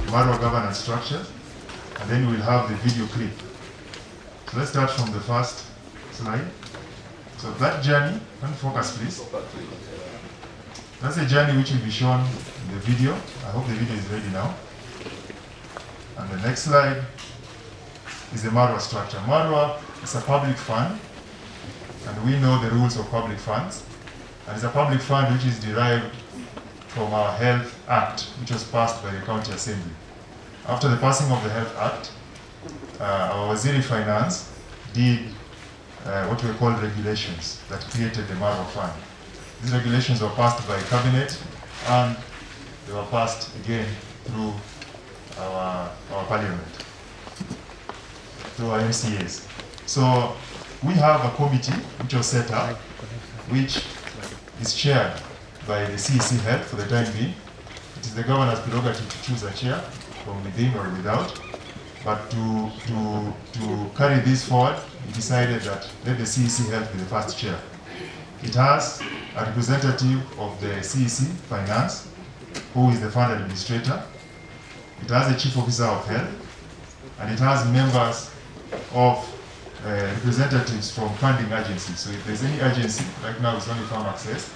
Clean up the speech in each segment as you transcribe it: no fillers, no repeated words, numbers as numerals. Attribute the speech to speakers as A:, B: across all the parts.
A: Marwa governance structure, and then we'll have the video clip. So let's start from the first slide. So that journey, can you focus please? That's a journey which will be shown in the video. I hope the video is ready now. And the next slide is the Marwa structure. Marwa is a public fund, and we know the rules of public funds. And it's a public fund which is derived from our Health Act, which was passed by the County Assembly. After the passing of the Health Act, our Waziri Finance did what we call regulations that created the Marwa Fund. These regulations were passed by Cabinet, and they were passed again through our Parliament, through our MCAs. So we have a committee which was set up, which is chaired by the CEC head for the time being. It is the governor's prerogative to choose a chair from within or without. But to carry this forward, we decided that let the CEC head be the first chair. It has a representative of the CEC Finance, who is the fund administrator. It has a chief officer of health, and it has members of representatives from funding agencies. So if there's any agency, right now it's only Farm Access,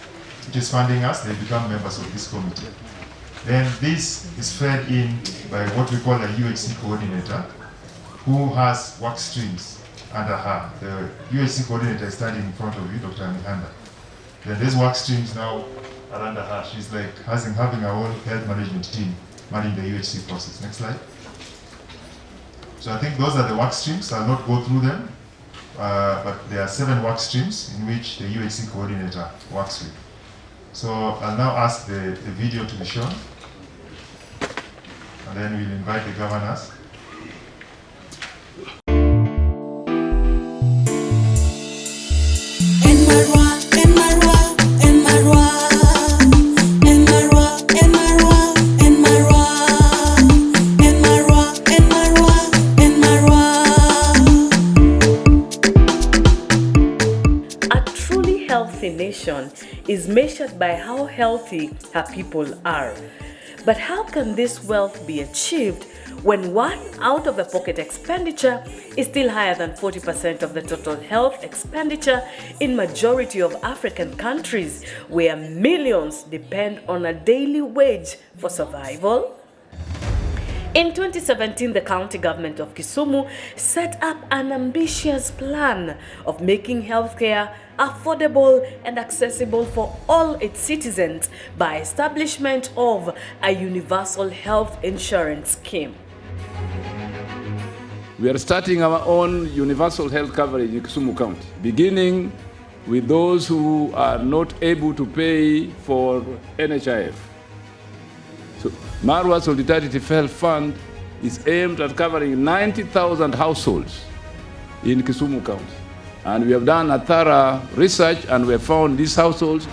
A: which is funding us, they become members of this committee. Then this is fed in by what we call a UHC coordinator, who has work streams under her. The UHC coordinator is standing in front of you, Dr. Mihanda. Then these work streams now are under her. She's like having her own health management team managing the UHC process. Next slide. So I think those are the work streams. I'll not go through them, but there are 7 work streams in which the UHC coordinator works with. So I'll now ask the video to be shown, and then we'll invite the governors.
B: Nation is measured by how healthy her people are. But how can this wealth be achieved when one out-of-the-pocket expenditure is still higher than 40% of the total health expenditure in majority of African countries, where millions depend on a daily wage for survival? In 2017, the county government of Kisumu set up an ambitious plan of making healthcare affordable and accessible for all its citizens by establishment of a universal health insurance scheme.
C: We are starting our own universal health coverage in Kisumu County, beginning with those who are not able to pay for NHIF. So, Marwa's Alternative Health Fund is aimed at covering 90,000 households in Kisumu County. And we have done a thorough research, and we have found these households.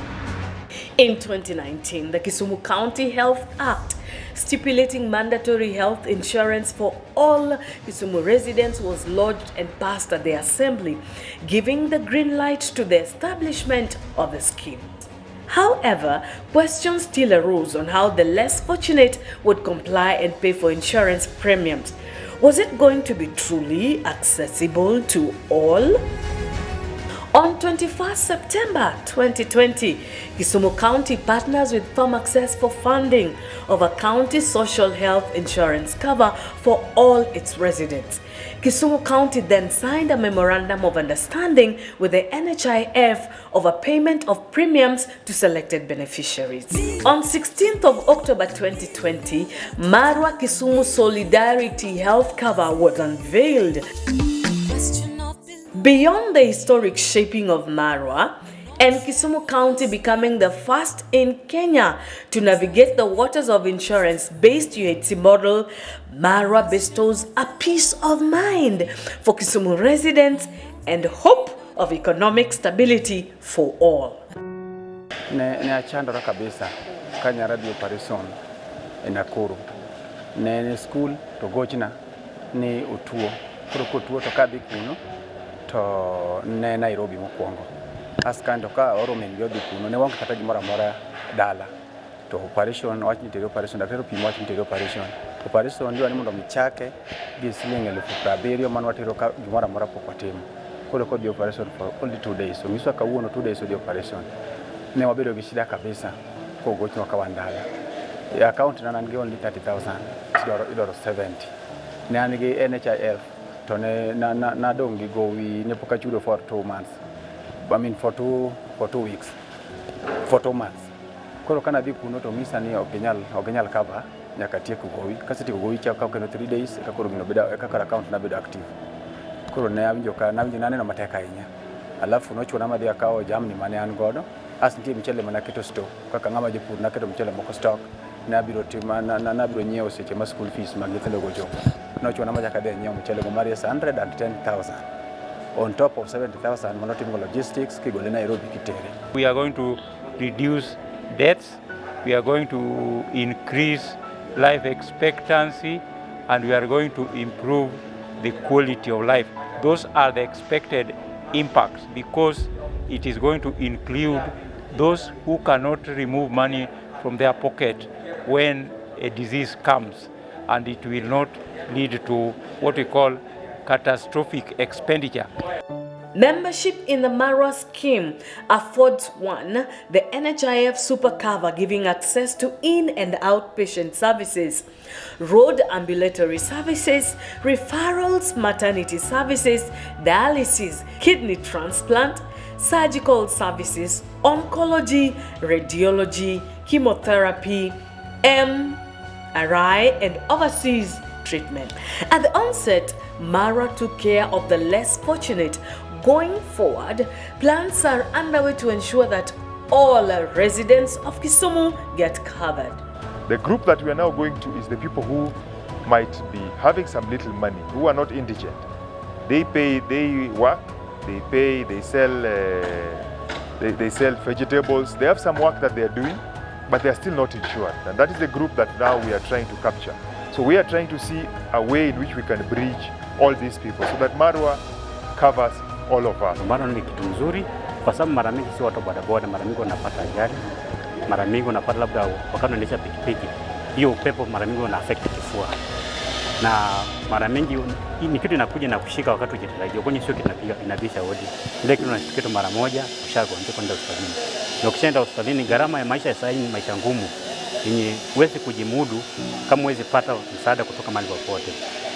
B: In 2019, the Kisumu County Health Act, stipulating mandatory health insurance for all Kisumu residents, was lodged and passed at the Assembly, giving the green light to the establishment of the scheme. However, questions still arose on how the less fortunate would comply and pay for insurance premiums. Was it going to be truly accessible to all? On 21st September 2020, Kisumu County partners with Farm Access for funding of a county social health insurance cover for all its residents. Kisumu County then signed a memorandum of understanding with the NHIF of a payment of premiums to selected beneficiaries. On 16th of October 2020, Marwa Kisumu Solidarity Health Cover was unveiled. Beyond the historic shaping of Marwa, and Kisumu County becoming the first in Kenya to navigate the waters of insurance-based UHC model, Marwa bestows a peace of mind for Kisumu residents and hope of economic stability for all.
D: Ne achandora kabisa kanya radio operation Nakuru. Ne school to gochna ni utuo. Koro kutuo to kadhi kuno to ne Nairobi mokwongo. Askando ka oro min yodhi kuno ne wonge kata gimoro amora dala. To operation wach nitere operation daktari pimo wach nitere operation. Operation ndio ni mondo michake gi siling 70,000 man watero ka gimoro amora pok watimo. Koro kodhi operation for only 2 days. So miswa kawuono 2 days odhi operation. Ne wabedo gi shida kabisa kogochwa ka wandala. Account na nangi only 30,000. Idoro 70. Ne an gi NHIF to ne na dongi gowi ne poka chudo for 2 months. I mean for 2 weeks. For 2 months. Koro kana dhi kuno to misa ni ogenyal cover nyaka tiek gowi. Kaseti gowi cha ka keno 3 days eka koro gino bedo eka kar account na bedo active. Koro ne awinjo naneno matek ahinya. Alafu nochuna madhi akawo jamni mane an godo. As nitie mchele mana keto stock kaka ng'ama jopur na keto mchele moko stock na biro nyiewo seche ma school fees mag nyithindo go chopo. Nochuna ma nyaka dhi nyiewo mchele go Marius 110,000 on top of 70,000 mondo timo logistics kigole Nairobi kitere.
E: We are going to reduce deaths, we are going to increase life expectancy, and we are going to improve the quality of life. Those are the expected impacts because it is going to include those who cannot remove money from their pocket when a disease comes, and it will not lead to what we call catastrophic expenditure.
B: Membership in the Marwa scheme affords one the NHIF super cover, giving access to in- and outpatient services, road ambulatory services, referrals, maternity services, dialysis, kidney transplant, surgical services, oncology, radiology, chemotherapy, MRI, and overseas treatment. At the onset, Marwa took care of the less fortunate. Going forward, plans are underway to ensure that all residents of Kisumu get covered.
A: The group that we are now going to is the people who might be having some little money, who are not indigent. They pay, they work, they pay, they sell vegetables. They have some work that they are doing, but they are still not insured. And that is the group that now we are trying to capture. So we are trying to see a way in which we can bridge all these people so that Marwa covers all of us.
F: Marwa ni kitu nzuri kwa sababu mara mingi si watu bodaboda, mara mingi wanapata ajali, mara mingi unapata labda wakati unaendesha pikipiki, hiyo upepo mara mingi una affect kifua. Na mara mingi ni kitu inakuja na kushika wakati ujitarajia, kwani sio kitu inabisha hodi. Ndio kitu unashika mara moja ushagonjeka kwenda hospitalini. Na ukishaenda hospitalini gharama ya maisha sasa ni maisha ngumu. Yenye huwezi kujimudu kama huwezi pata msaada kutoka mahali popote.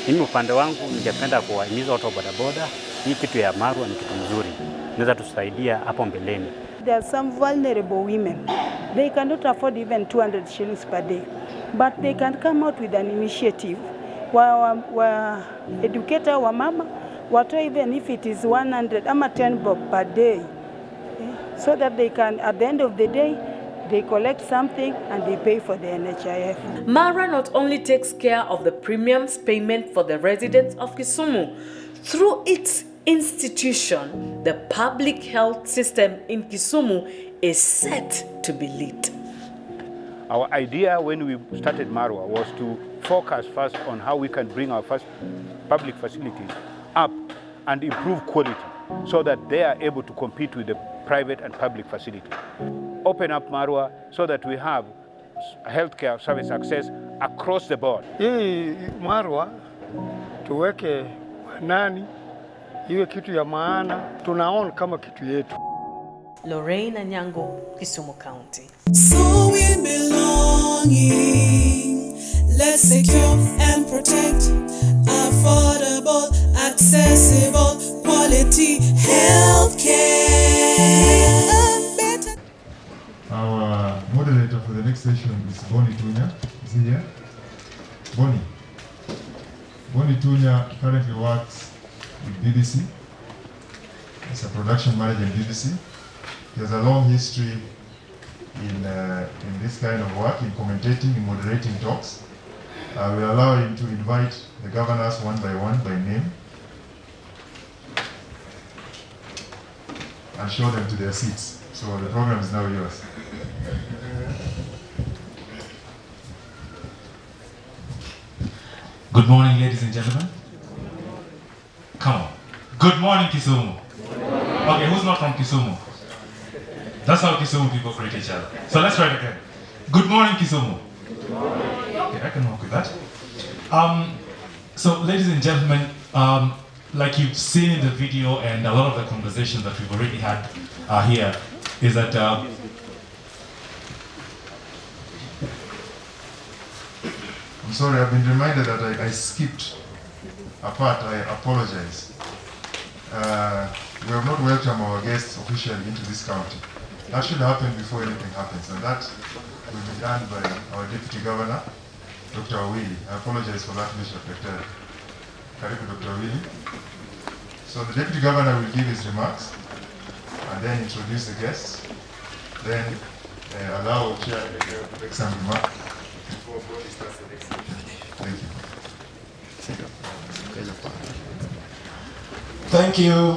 F: Mimi upande wangu ningependa kuwahimiza watu wa bodaboda, hii kitu ya Marwa ni kitu mzuri. Inaweza tusaidia hapo mbeleni.
G: There are some vulnerable women. They cannot afford even 200 shillings per day. But they can come out with an initiative. Educate our mama, even if it is 100 ama 10 bob per day. So that they can, at the end of the day, they collect something and they pay for the NHIF.
B: Marwa not only takes care of the premiums payment for the residents of Kisumu, through its institution, the public health system in Kisumu is set to be lit.
H: Our idea when we started Marwa was to focus first on how we can bring our first public facilities up and improve quality so that they are able to compete with the private and public facilities. Open up Marwa so that we have healthcare service access across the board.
I: Hii Marwa tuweke nani iwe kitu ya maana, tunaona kama kitu yetu.
B: Lorraine and Nyong'o, Kisumu County.
J: So we belonging. Let's secure and protect affordable, accessible, quality healthcare.
A: Our moderator for the next session is Bonnie Tunya. Is he here? Bonnie. Bonnie Tunya currently works with BBC. He's a production manager in BBC. He has a long history in this kind of work, in commentating, in moderating talks. We'll allow him to invite the governors one by name and show them to their seats. So the program is now yours.
K: Good morning, ladies and gentlemen. Come on. Good morning, Kisumu. Okay, who's not from Kisumu? That's how Kisumu people greet each other. So let's try it again. Good morning, Kisumu. Okay, I can work with that. So ladies and gentlemen, like you've seen in the video and a lot of the conversations that we've already had here, is that
A: I'm sorry, I've been reminded that I skipped a part. I apologize. We have not welcomed our guests officially into this county. That should happen before anything happens, and that will be done by our Deputy Governor, Dr. Awili. I apologize for that, Mr. Secretary. Karibu, Dr. Awili. So the Deputy Governor will give his remarks, and then introduce the guests, then allow our Chair to make some remarks before he starts the next session. Thank you.
L: Thank you,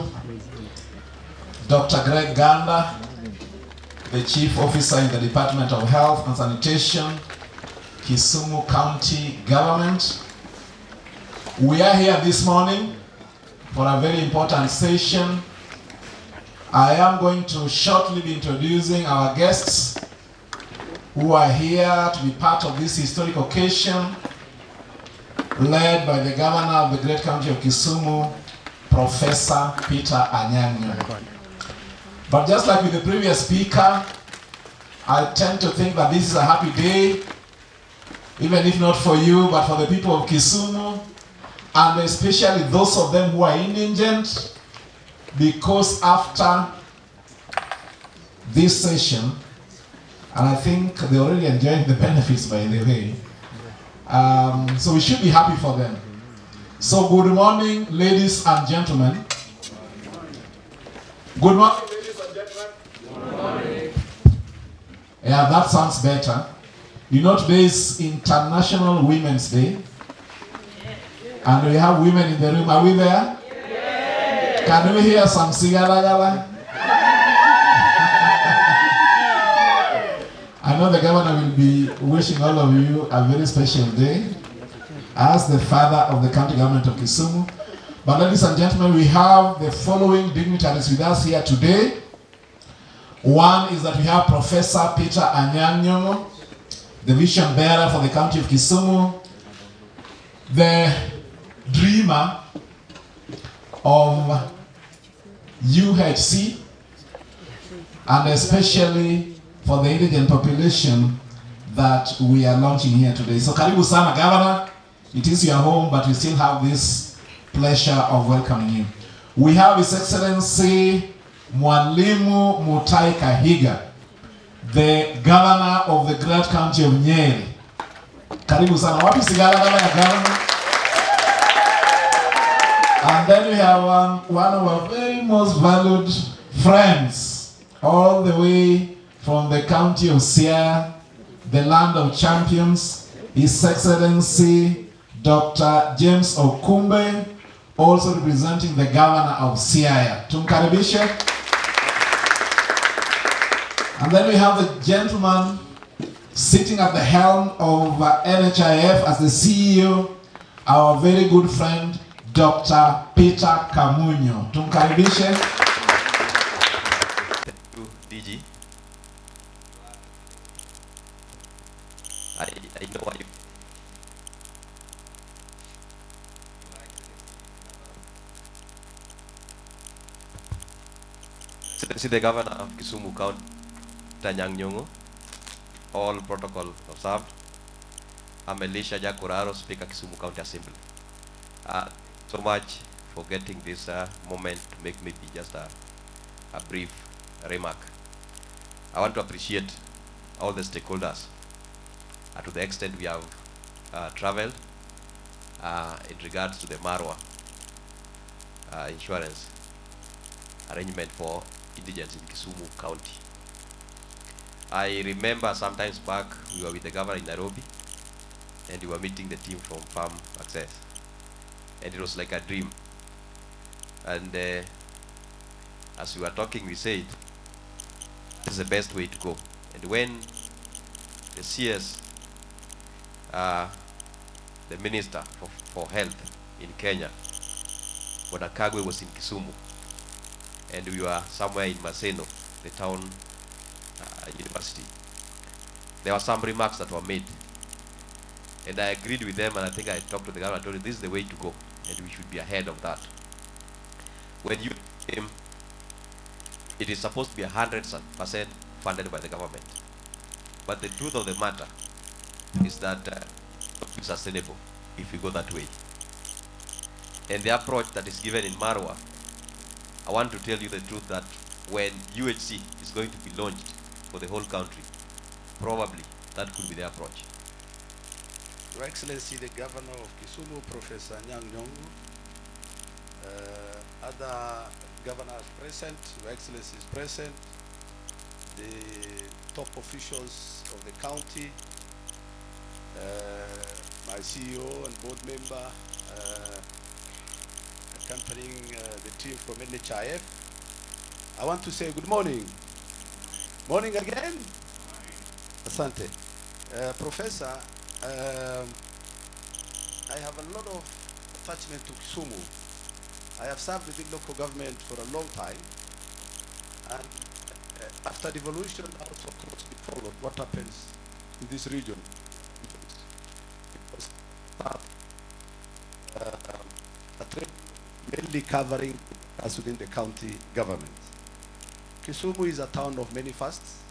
L: Dr. Greg Ganda, the Chief Officer in the Department of Health and Sanitation, Kisumu County Government. We are here this morning for a very important session. I am going to shortly be introducing our guests who are here to be part of this historic occasion led by the Governor of the great county of Kisumu, Professor Peter Nyong'o. But just like with the previous speaker, I tend to think that this is a happy day, even if not for you, but for the people of Kisumu, and especially those of them who are indigent, because after this session, and I think they're already enjoying the benefits, by the way, so we should be happy for them. So good morning, ladies and gentlemen. Good morning, ladies and gentlemen. Good morning. Yeah, that sounds better. You know, today is International Women's Day. And we have women in the room. Are we there? Yeah. Can we hear some sigala-gala? I know the governor will be wishing all of you a very special day as the father of the county government of Kisumu. But ladies and gentlemen, we have the following dignitaries with us here today. One is that we have Professor Peter Nyong'o, the vision bearer for the county of Kisumu, the dreamer of UHC, and especially for the indigent population that we are launching here today. So karibu sana, Governor. It is your home, but we still have this pleasure of welcoming you. We have His Excellency Mwalimu Mutahi Kahiga, the Governor of the great county of Nyeri. Karibu sana. Wapi sigala kama ya Governor? And then we have one of our very most valued friends, all the way from the county of Siaya, the land of champions, His Excellency Dr. James Okumbe, also representing the Governor of Siaya. Tumkaribishe. And then we have the gentleman sitting at the helm of NHIF as the CEO, our very good friend, Dr. Peter Kamunyo. Tumkaribishe.
M: DG. I know what you. See the Governor of Kisumu County, Nyong'o, all protocol observed. I'm Elisha Jakuraro, Speaker Kisumu County Assembly. So much for getting this moment to make maybe just a brief remark. I want to appreciate all the stakeholders to the extent we have traveled in regards to the Marwa insurance arrangement for indigents in Kisumu County. I remember sometimes back we were with the governor in Nairobi and we were meeting the team from Farm Access, and it was like a dream. And as we were talking, we said this is the best way to go. And when the CS, the Minister for Health in Kenya, Kagwe was in Kisumu, and we were somewhere in Maseno, the town university. There were some remarks that were made, and I agreed with them, and I think I talked to the governor, I told him this is the way to go, and we should be ahead of that. When you came, it is supposed to be 100% funded by the government. But the truth of the matter is that it's sustainable if we go that way. And the approach that is given in Marwa, I want to tell you the truth that when UHC is going to be launched for the whole country, probably that could be the approach.
N: Your Excellency, the Governor of Kisumu, Professor Nyong'o, other governors present, Your Excellency is present, the top officials of the county, my CEO and board member, accompanying the team from NHIF. I want to say good morning. Morning again. Asante. Professor, I have a lot of attachment to Kisumu. I have served within local government for a long time, and after devolution, also closely followed what happens in this region. It was a trip mainly covering us within the county government. Kisumu is a town of many fasts.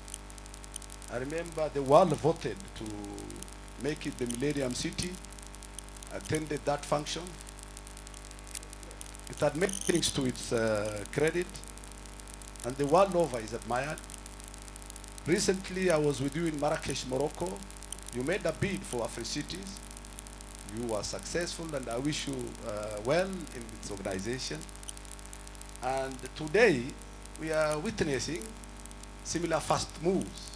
N: I remember the world voted to make it the Millennium City, attended that function. It had many things to its credit, and the world over is admired. Recently, I was with you in Marrakesh, Morocco. You made a bid for Afri-Cities. You were successful, and I wish you well in its organization. And today, we are witnessing similar fast moves.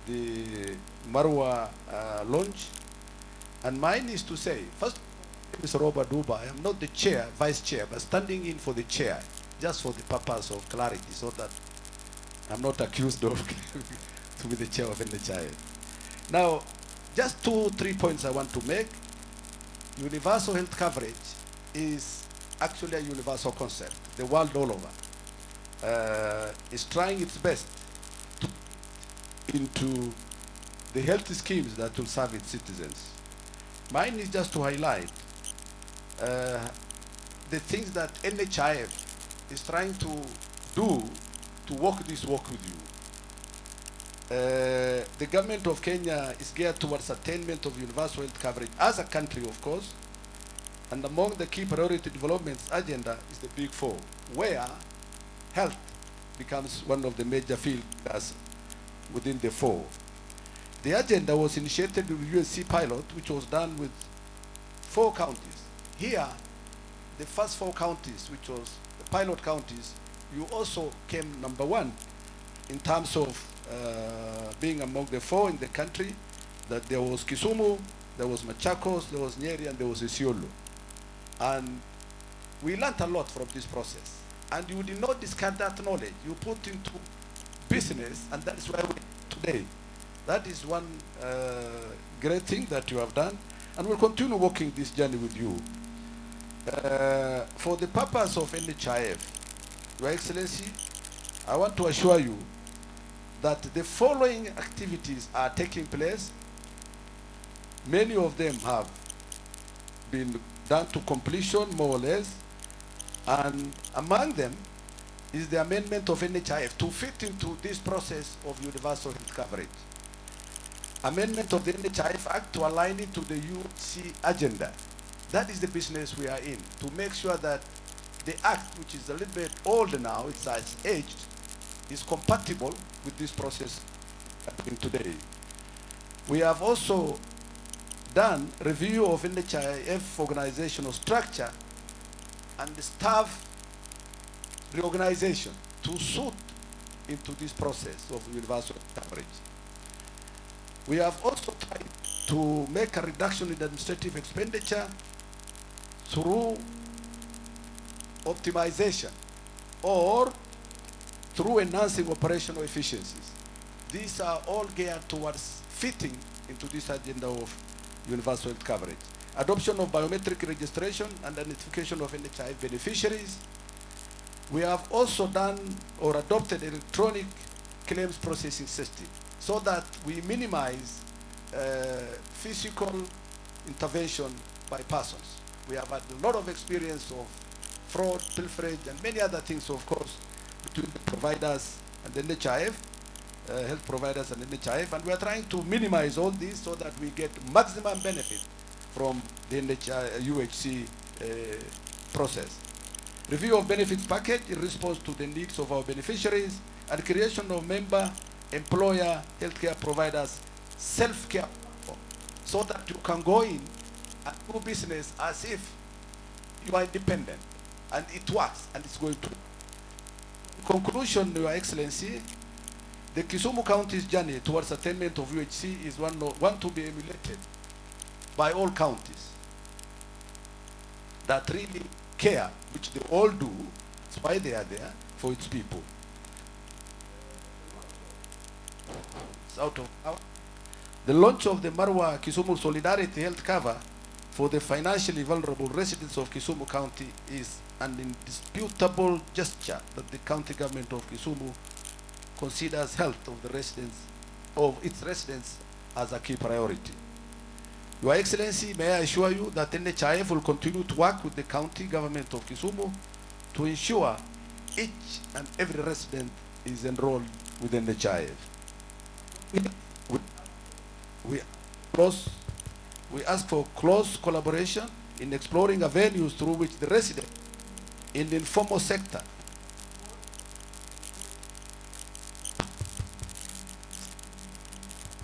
N: The Marwa launch. And mine is to say, first, Mr. Robert Duba, I am not the chair, vice chair, but standing in for the chair, just for the purpose of clarity, so that I'm not accused of to be the chair of NHIF. Now, just 2-3 points I want to make. Universal health coverage is actually a universal concept. The world all over is trying its best to into the health schemes that will serve its citizens. Mine is just to highlight the things that NHIF is trying to do to walk this walk with you. The government of Kenya is geared towards attainment of universal health coverage as a country, of course, and among the key priority developments agenda is the Big Four, where health becomes one of the major fields within the four. The agenda was initiated with USC pilot, which was done with 4 counties. Here, the first 4 counties, which was the pilot counties, you also came #1 in terms of being among the 4 in the country. That there was Kisumu, there was Machakos, there was Nyeri, and there was Isiolo. And we learned a lot from this process. And you did not discard that knowledge. You put into business, and that is where we are today. That is one great thing that you have done, and we'll continue walking this journey with you. For the purpose of NHIF, Your Excellency, I want to assure you that the following activities are taking place. Many of them have been done to completion, more or less, and among them is the amendment of NHIF to fit into this process of universal health coverage. Amendment of the NHIF Act to align it to the UC agenda. That is the business we are in, to make sure that the Act, which is a little bit older now, it's aged, is compatible with this process happening today. We have also done review of NHIF organizational structure and the staff reorganization to suit into this process of universal coverage. We have also tried to make a reduction in administrative expenditure through optimization or through enhancing operational efficiencies. These are all geared towards fitting into this agenda of universal health coverage. adoption of biometric registration and identification of NHIF beneficiaries. We have also done or adopted electronic claims processing system so that we minimize physical intervention by persons. We have had a lot of experience of fraud, pilferage, and many other things, of course, between the providers and the NHIF, health providers and NHIF, and we are trying to minimize all this so that we get maximum benefit from the UHC process. Review of benefits package in response to the needs of our beneficiaries, and creation of member, employer, healthcare providers, self-care platform, so that you can go in and do business as if you are independent, and it works, and it's going to. In conclusion, Your Excellency, the Kisumu County's journey towards attainment of UHC is one to be emulated by all counties that really care, which they all do. That's why they are there, for its people. It's out of power. The launch of the Marwa Kisumu Solidarity Health Cover for the financially vulnerable residents of Kisumu County is an indisputable gesture that the county government of Kisumu considers health of its residents as a key priority. Your Excellency, may I assure you that NHIF will continue to work with the county government of Kisumu to ensure each and every resident is enrolled with NHIF. We ask for close collaboration in exploring avenues through which the resident in the informal sector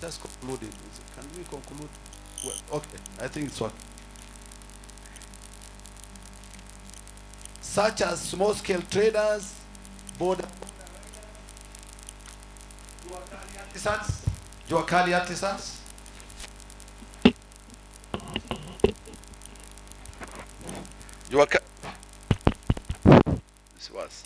N: just concluded. Can we conclude? Well, okay, I think it's okay. Such as small-scale traders, border artisans, Juakali artisans, this was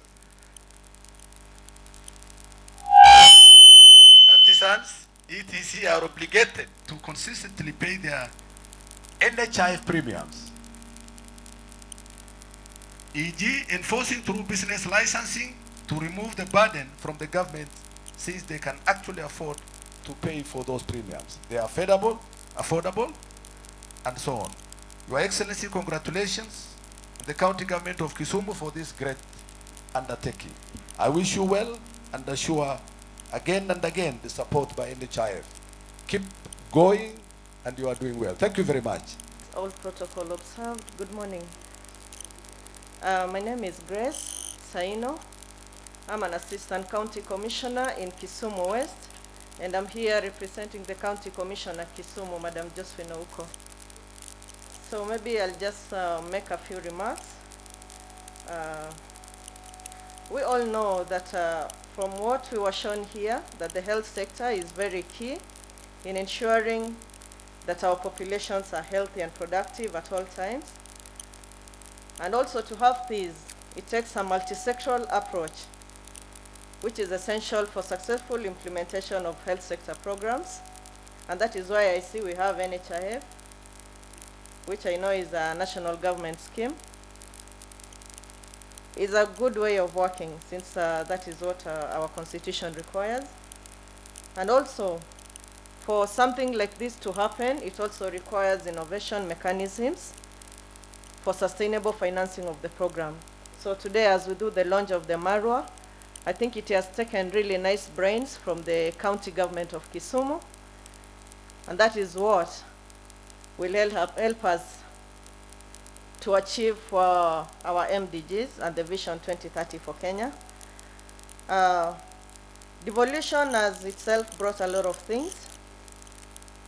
N: artisans, etc. are obligated to consistently pay their NHIF premiums, e.g. enforcing through business licensing to remove the burden from the government, since they can actually afford to pay for those premiums. They are affordable, and so on. Your Excellency, congratulations to the county government of Kisumu for this great undertaking. I wish you well and assure again and again the support by NHIF. Keep going, and you are doing well. Thank you very much.
O: All protocol observed. Good morning. My name is Grace Saino. I'm an Assistant County Commissioner in Kisumu West, and I'm here representing the County Commissioner Kisumu, Madam Josephine Ouko. So maybe I'll just make a few remarks. We all know that from what we were shown here, that the health sector is very key in ensuring that our populations are healthy and productive at all times. And also to have these, it takes a multi-sectoral approach, which is essential for successful implementation of health sector programs. And that is why I see we have NHIF, which I know is a national government scheme. It's a good way of working, since that is what our constitution requires. And also, for something like this to happen, it also requires innovation mechanisms for sustainable financing of the program. So today, as we do the launch of the Marwa, I think it has taken really nice brains from the county government of Kisumu, and that is what will help us to achieve for our MDGs and the Vision 2030 for Kenya. Devolution has itself brought a lot of things.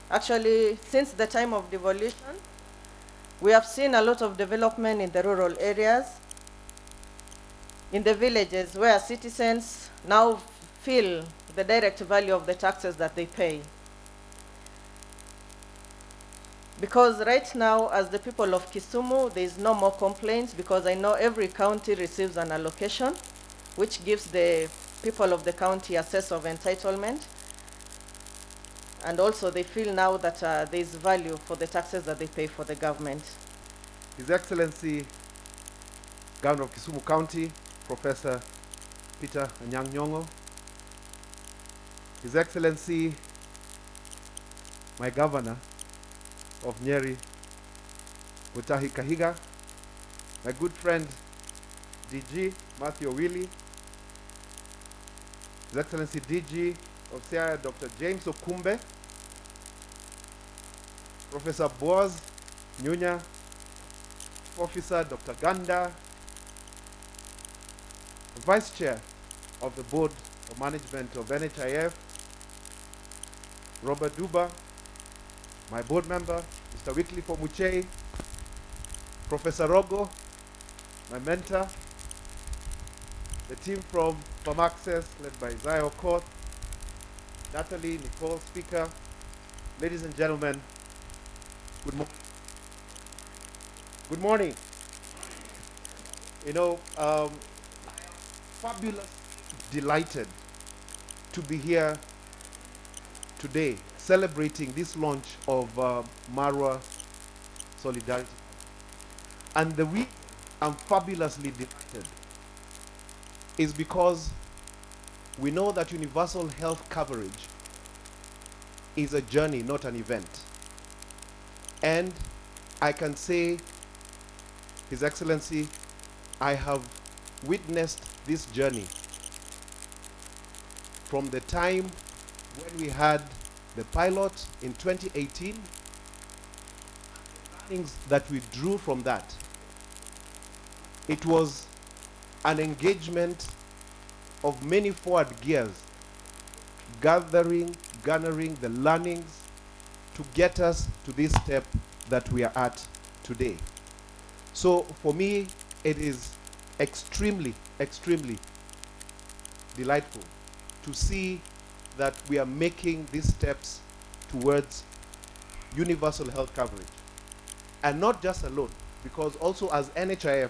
O: Actually, since the time of devolution, we have seen a lot of development in the rural areas, in the villages, where citizens now feel the direct value of the taxes that they pay. Because right now, as the people of Kisumu, there is no more complaints, because I know every county receives an allocation, which gives the people of the county a sense of entitlement. And also they feel now that there is value for the taxes that they pay for the government.
P: His Excellency, Governor of Kisumu County, Professor Peter Nyong'o, His Excellency, my Governor of Nyeri, Mutahi Kahiga, my good friend DG Matthew Willie, His Excellency DG of Siaya Dr. James Okumbe, Professor Boaz Nyunya, Officer Dr. Ganda, Vice Chair of the Board of Management of NHIF, Robert Duba, my board member, Mr. Wycliffe Omuchei, Professor Rogo, my mentor, the team from Access led by Isaiah Okoth, Natalie, Nicole, Speaker, ladies and gentlemen, good morning. Good morning. You know, fabulous, delighted to be here today celebrating this launch of Marwa Solidarity. And the reason I'm fabulously delighted is because we know that universal health coverage is a journey, not an event. And I can say, His Excellency, I have witnessed this journey from the time when we had the pilot in 2018, things that we drew from that. It was an engagement of many forward gears, garnering the learnings to get us to this step that we are at today. So for me, it is extremely, extremely delightful to see that we are making these steps towards universal health coverage. And not just alone, because also as NHIF,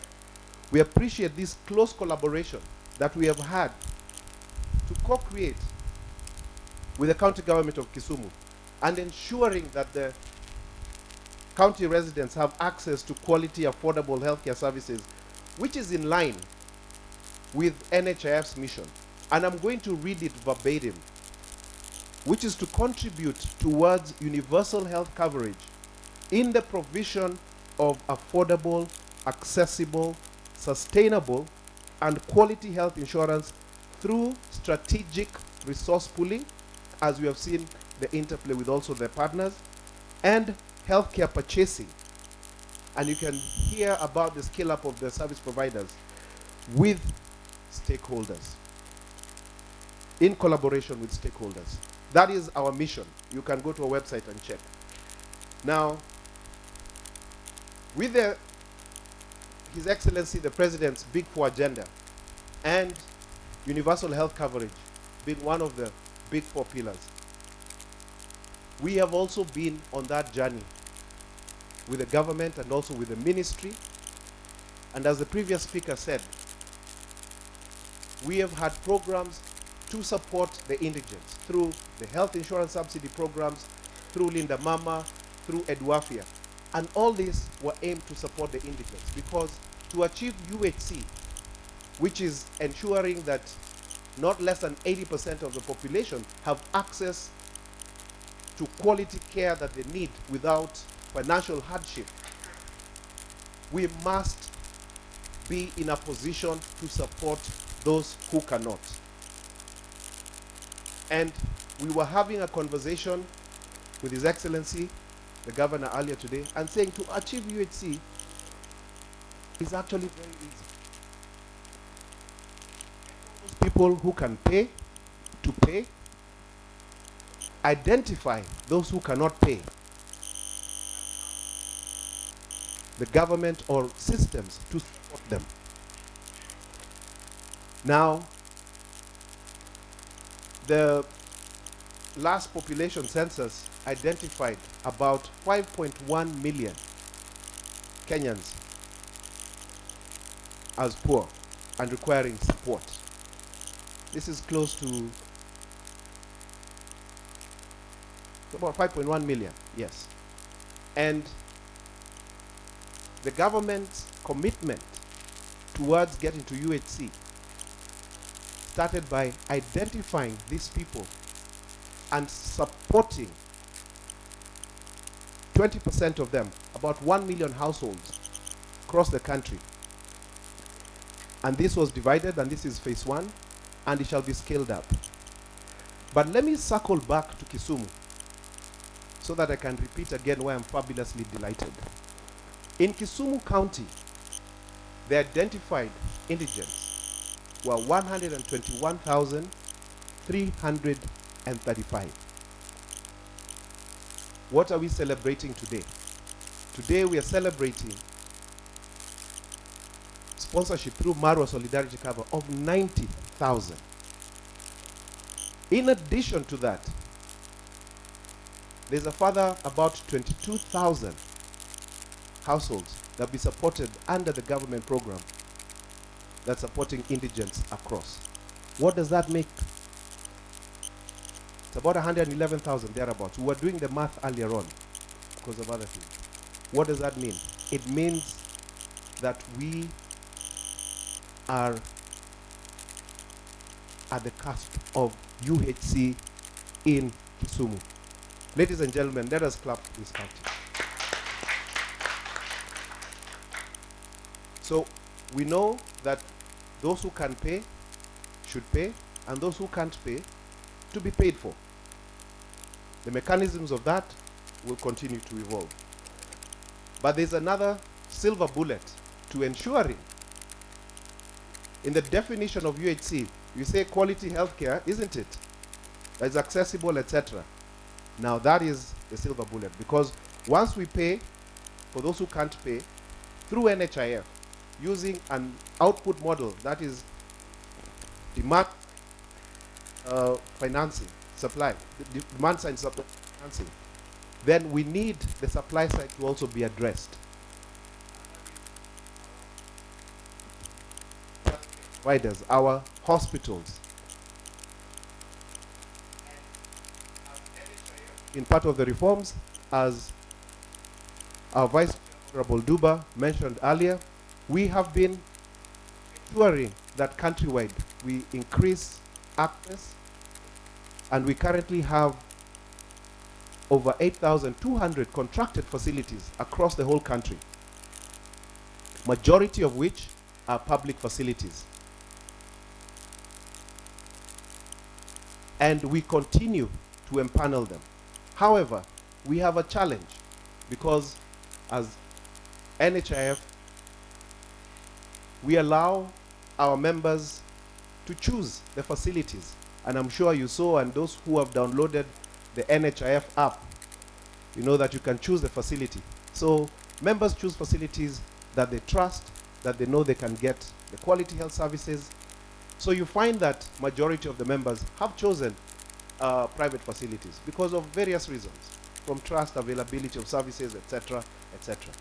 P: we appreciate this close collaboration that we have had to co-create with the county government of Kisumu and ensuring that the county residents have access to quality, affordable healthcare services, which is in line with NHIF's mission. And I'm going to read it verbatim, which is to contribute towards universal health coverage in the provision of affordable, accessible, sustainable, and quality health insurance through strategic resource pooling, as we have seen the interplay with also the partners, and healthcare purchasing. And you can hear about the scale up of the service providers with stakeholders, in collaboration with stakeholders. That is our mission. You can go to our website and check. Now, with His Excellency the President's Big Four agenda and universal health coverage being one of the big four pillars, we have also been on that journey with the government and also with the ministry. And as the previous speaker said, we have had programs to support the indigents through the health insurance subsidy programs, through Linda Mama, through Edwafia. And all these were aimed to support the indigents, because to achieve UHC, which is ensuring that not less than 80% of the population have access to quality care that they need without financial hardship, we must be in a position to support those who cannot. And we were having a conversation with His Excellency, the Governor, earlier today, and saying to achieve UHC is actually very easy. Those people who can pay, to pay, identify those who cannot pay, the government or systems to support them. Now, the last population census identified about 5.1 million Kenyans as poor and requiring support. This is close to It's about 5.1 million, yes. And the government's commitment towards getting to UHC started by identifying these people and supporting 20% of them, about 1 million households across the country. And this was divided, and this is phase 1, and it shall be scaled up. But let me circle back to Kisumu so that I can repeat again why I'm fabulously delighted. In Kisumu County, the identified indigents were 121,335. What are we celebrating today? Today we are celebrating sponsorship through Marwa Solidarity Cover of 90,000. In addition to that, there's a further about 22,000 households that will be supported under the government program that's supporting indigents across. What does that make? It's about 111,000 thereabouts. We were doing the math earlier on because of other things. What does that mean? It means that we are at the cusp of UHC in Kisumu. Ladies and gentlemen, let us clap for this county. So we know that those who can pay should pay, and those who can't pay to be paid for. The mechanisms of that will continue to evolve. But there's another silver bullet to ensuring. In the definition of UHC, you say quality healthcare, isn't it? That's accessible, etc. Now that is the silver bullet, because once we pay for those who can't pay through NHIF using an output model, that is demand financing, supply, demand side supply financing, then we need the supply side to also be addressed. Providers, our hospitals. In part of the reforms, as our Vice Honorable Duba mentioned earlier, we have been ensuring that countrywide we increase access, and we currently have over 8,200 contracted facilities across the whole country, majority of which are public facilities. And we continue to empanel them. However, we have a challenge because as NHIF, we allow our members to choose the facilities. And I'm sure you saw, and those who have downloaded the NHIF app, you know that you can choose the facility. So members choose facilities that they trust, that they know they can get the quality health services. So you find that majority of the members have chosen private facilities because of various reasons, from trust, availability of services, etc., etc.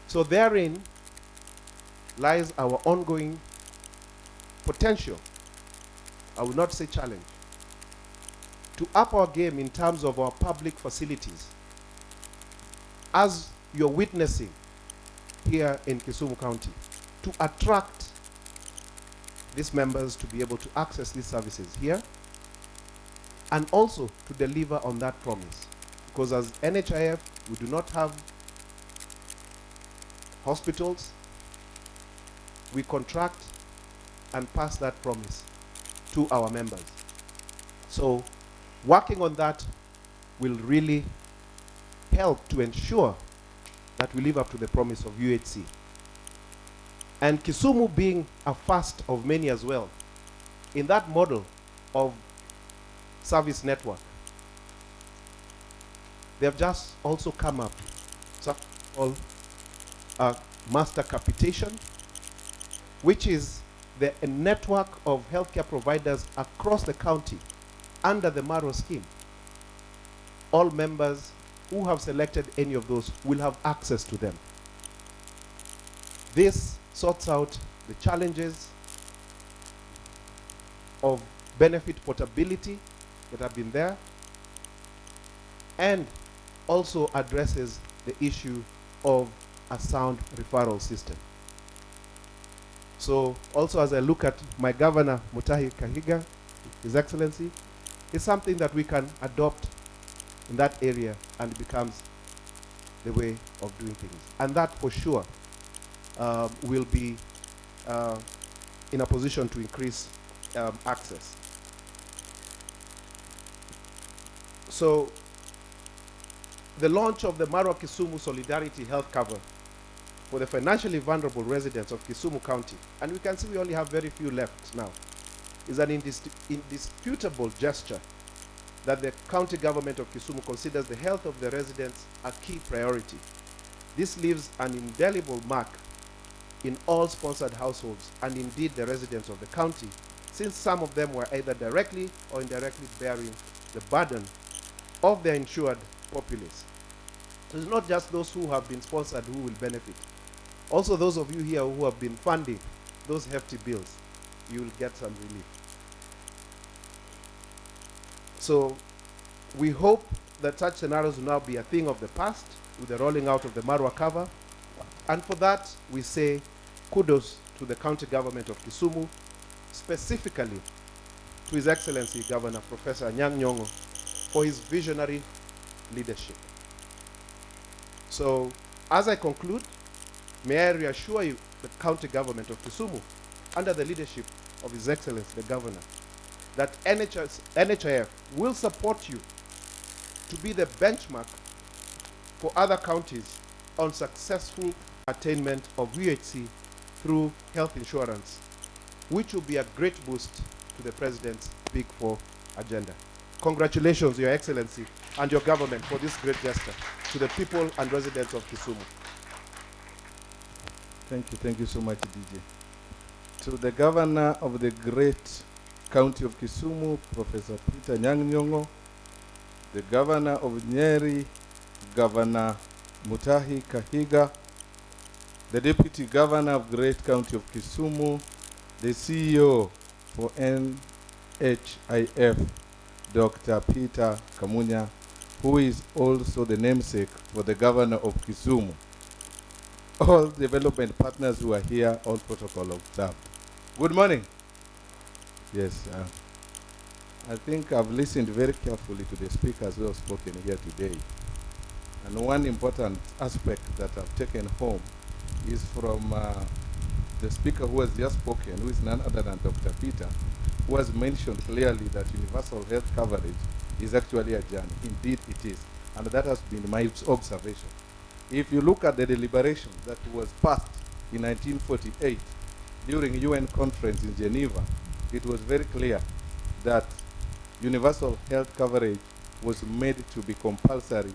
P: So therein lies our ongoing potential, I will not say challenge, to up our game in terms of our public facilities. As you're witnessing here in Kisumu County, to attract these members to be able to access these services here, and also to deliver on that promise. Because as NHIF, we do not have hospitals. We contract and pass that promise to our members. So working on that will really help to ensure that we live up to the promise of UHC. And Kisumu being a first of many as well, in that model of service network, they have just also come up something called master capitation, which is a network of healthcare providers across the county under the Marwa scheme. All members who have selected any of those will have access to them. This sorts out the challenges of benefit portability that have been there, and also addresses the issue of a sound referral system. So also as I look at my governor, Mutahi Kahiga, His Excellency, it's something that we can adopt in that area and it becomes the way of doing things. And that for sure will be in a position to increase access. So the launch of the Marwa Kisumu Solidarity Health Cover for the financially vulnerable residents of Kisumu County, and we can see we only have very few left now, is an indisputable gesture that the county government of Kisumu considers the health of the residents a key priority. This leaves an indelible mark in all sponsored households and indeed the residents of the county, since some of them were either directly or indirectly bearing the burden of their insured populace. So it's not just those who have been sponsored who will benefit. Also those of you here who have been funding those hefty bills, you will get some relief. So we hope that such scenarios will now be a thing of the past with the rolling out of the Marwa cover. And for that, we say kudos to the county government of Kisumu, specifically to His Excellency Governor Professor Nyong'o for his visionary leadership. So as I conclude, may I reassure you, the county government of Kisumu, under the leadership of His Excellency the Governor, that NHIF will support you to be the benchmark for other counties on successful attainment of UHC through health insurance, which will be a great boost to the President's Big Four agenda. Congratulations, Your Excellency, and your government for this great gesture to the people and residents of Kisumu.
Q: Thank you so much, DJ. To the Governor of the great County of Kisumu, Professor Peter Nyong'o, the Governor of Nyeri, Governor Mutahi Kahiga, the Deputy Governor of Great County of Kisumu, the CEO for NHIF, Dr. Peter Kamunya, who is also the namesake for the Governor of Kisumu. All development partners who are here, all protocol observed. Good morning. Yes, I think I've listened very carefully to the speakers who have spoken here today. And one important aspect that I've taken home is from the speaker who has just spoken, who is none other than Dr. Peter, who has mentioned clearly that universal health coverage is actually a journey. Indeed it is. And that has been my observation. If you look at the deliberation that was passed in 1948 during UN conference in Geneva, it was very clear that universal health coverage was made to be compulsory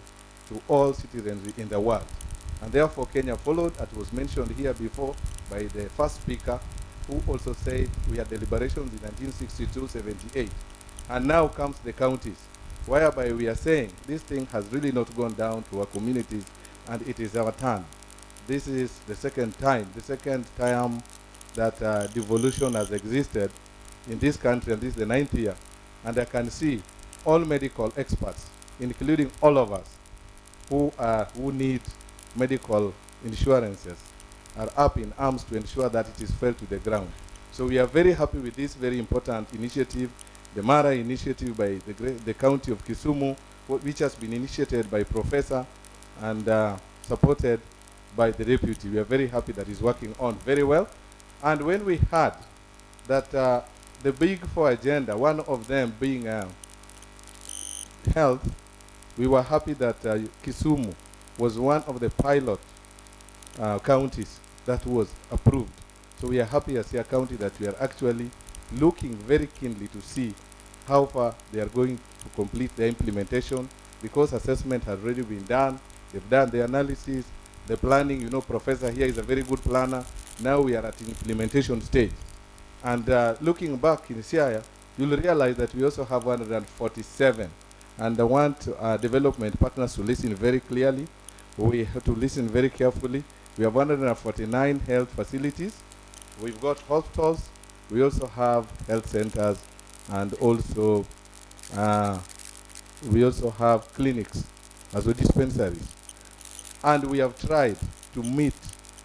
Q: to all citizens in the world. And therefore Kenya followed, as was mentioned here before by the first speaker, who also said we had deliberations in 1962-78. And now comes the counties, whereby we are saying this thing has really not gone down to our communities, and it is our turn. This is the second time that devolution has existed in this country, and this is the 9th year. And I can see all medical experts, including all of us who need medical insurances, are up in arms to ensure that it is fell to the ground. So we are very happy with this very important initiative, the MARA initiative by the County of Kisumu, which has been initiated by Professor and supported by the Deputy. We are very happy that he's working on very well. And when we heard that the Big Four agenda, one of them being health, we were happy that Kisumu was one of the pilot counties that was approved. So we are happy as a county that we are actually looking very keenly to see how far they are going to complete the implementation, because assessment has already been done. They've done the analysis, the planning. You know, Professor here is a very good planner. Now we are at implementation stage. And looking back in Siaya, you'll realize that we also have 147. And I want development partners to listen very clearly. We have to listen very carefully. We have 149 health facilities. We've got hospitals. We also have health centers, and also we also have clinics as well dispensaries. And we have tried to meet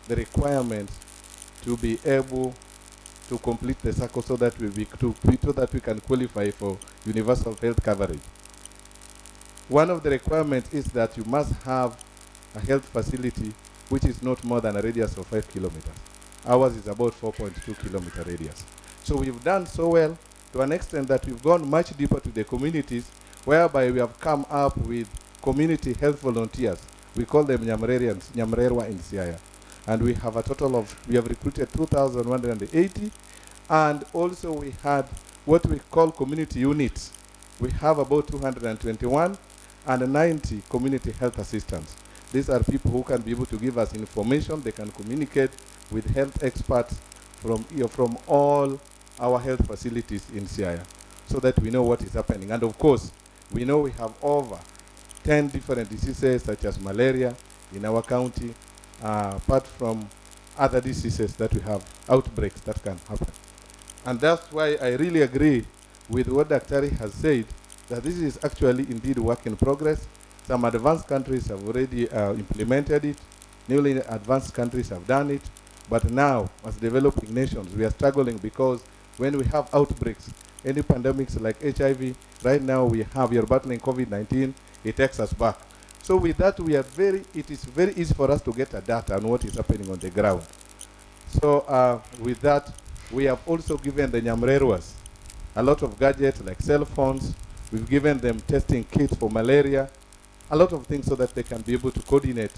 Q: the requirements to be able to complete the circle so that we can qualify for universal health coverage. One of the requirements is that you must have a health facility which is not more than a radius of 5 kilometers. Ours is about 4.2 kilometer radius. So we've done so well to an extent that we've gone much deeper to the communities, whereby we have come up with community health volunteers. We call them Nyamrerwa in Siaya. And we have we have recruited 2,180, and also we had what we call community units. We have about 221 and 90 community health assistants. These are people who can be able to give us information. They can communicate with health experts from all our health facilities in Siaya, so that we know what is happening. And of course, we know we have over 10 different diseases such as malaria in our county, apart from other diseases that we have, outbreaks that can happen. And that's why I really agree with what Dr. has said, that this is actually indeed work in progress. Some advanced countries have already implemented it. Newly advanced countries have done it. But now, as developing nations, we are struggling because when we have outbreaks, any pandemics like HIV, right now we are battling COVID-19, it takes us back. So with that, it is very easy for us to get a data on what is happening on the ground. So with that, we have also given the Nyamrerwas a lot of gadgets like cell phones. We've given them testing kits for malaria, a lot of things so that they can be able to coordinate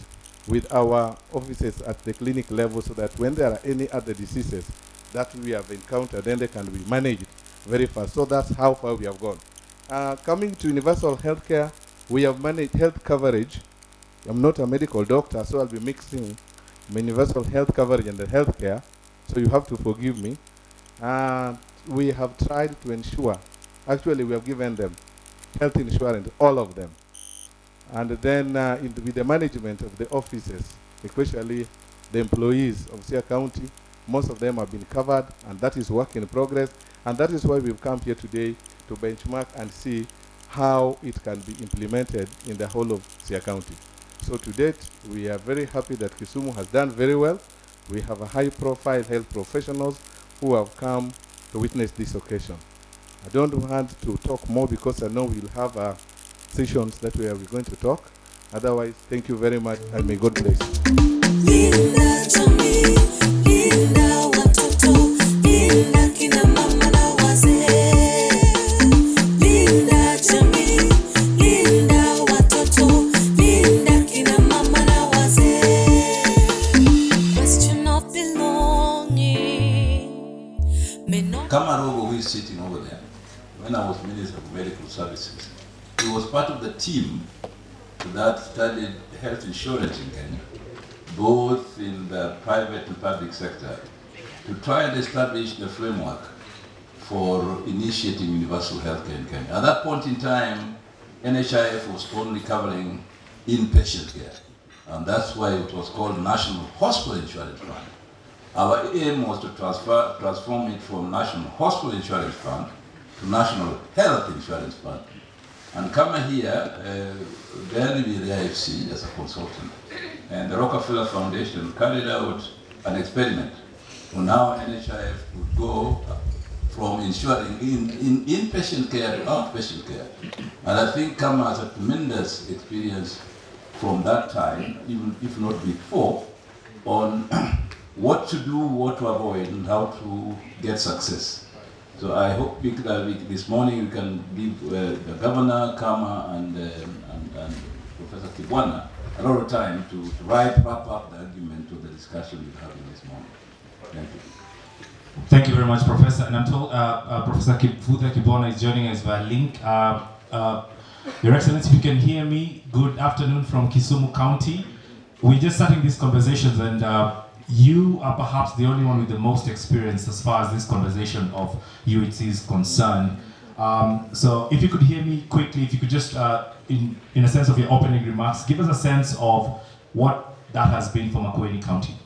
Q: with our offices at the clinic level, so that when there are any other diseases that we have encountered, then they can be managed very fast. So that's how far we have gone. Coming to universal healthcare, we have managed health coverage. I'm not a medical doctor, so I'll be mixing universal health coverage and the healthcare, so you have to forgive me. We have tried to ensure, actually we have given them health insurance, all of them. And then with the management of the offices, especially the employees of Sia County, most of them have been covered, and that is work in progress. And that is why we've come here today to benchmark and see how it can be implemented in the whole of Sia County. So to date, we are very happy that Kisumu has done very well. We have a high-profile health professionals who have come to witness this occasion. I don't want to talk more because I know we'll have sessions that we are going to talk. Otherwise, thank you very much, and may God bless you.
R: Kamarogo, who is sitting over there, when I was Minister of Medical Services, he was part of the team that studied health insurance in Kenya, both in the private and public sector, to try and establish the framework for initiating universal healthcare in Kenya. At that point in time, NHIF was only covering inpatient care, and that's why it was called National Hospital Insurance Fund. Our aim was to transform it from National Hospital Insurance Fund to National Health Insurance Fund. And come here, then with the IFC as a consultant. And the Rockefeller Foundation carried out an experiment. So now NHIF would go from insuring in inpatient care to outpatient care. And I think Kama has a tremendous experience from that time, even if not before, on what to do, what to avoid, and how to get success. So I hope this morning we can give the Governor, Kama, and Professor Kibwana a lot of time to wrap up the argument of the discussion we're having this morning. Thank you.
K: Thank you very much, Professor. And I'm told Professor Futa Kibwana is joining us via link. Your Excellency, if you can hear me, good afternoon from Kisumu County. We're just starting these conversations, and you are perhaps the only one with the most experience as far as this conversation of UHC is concerned. So if you could hear me quickly, if you could just, in a sense of your opening remarks, give us a sense of what that has been for Makueni County.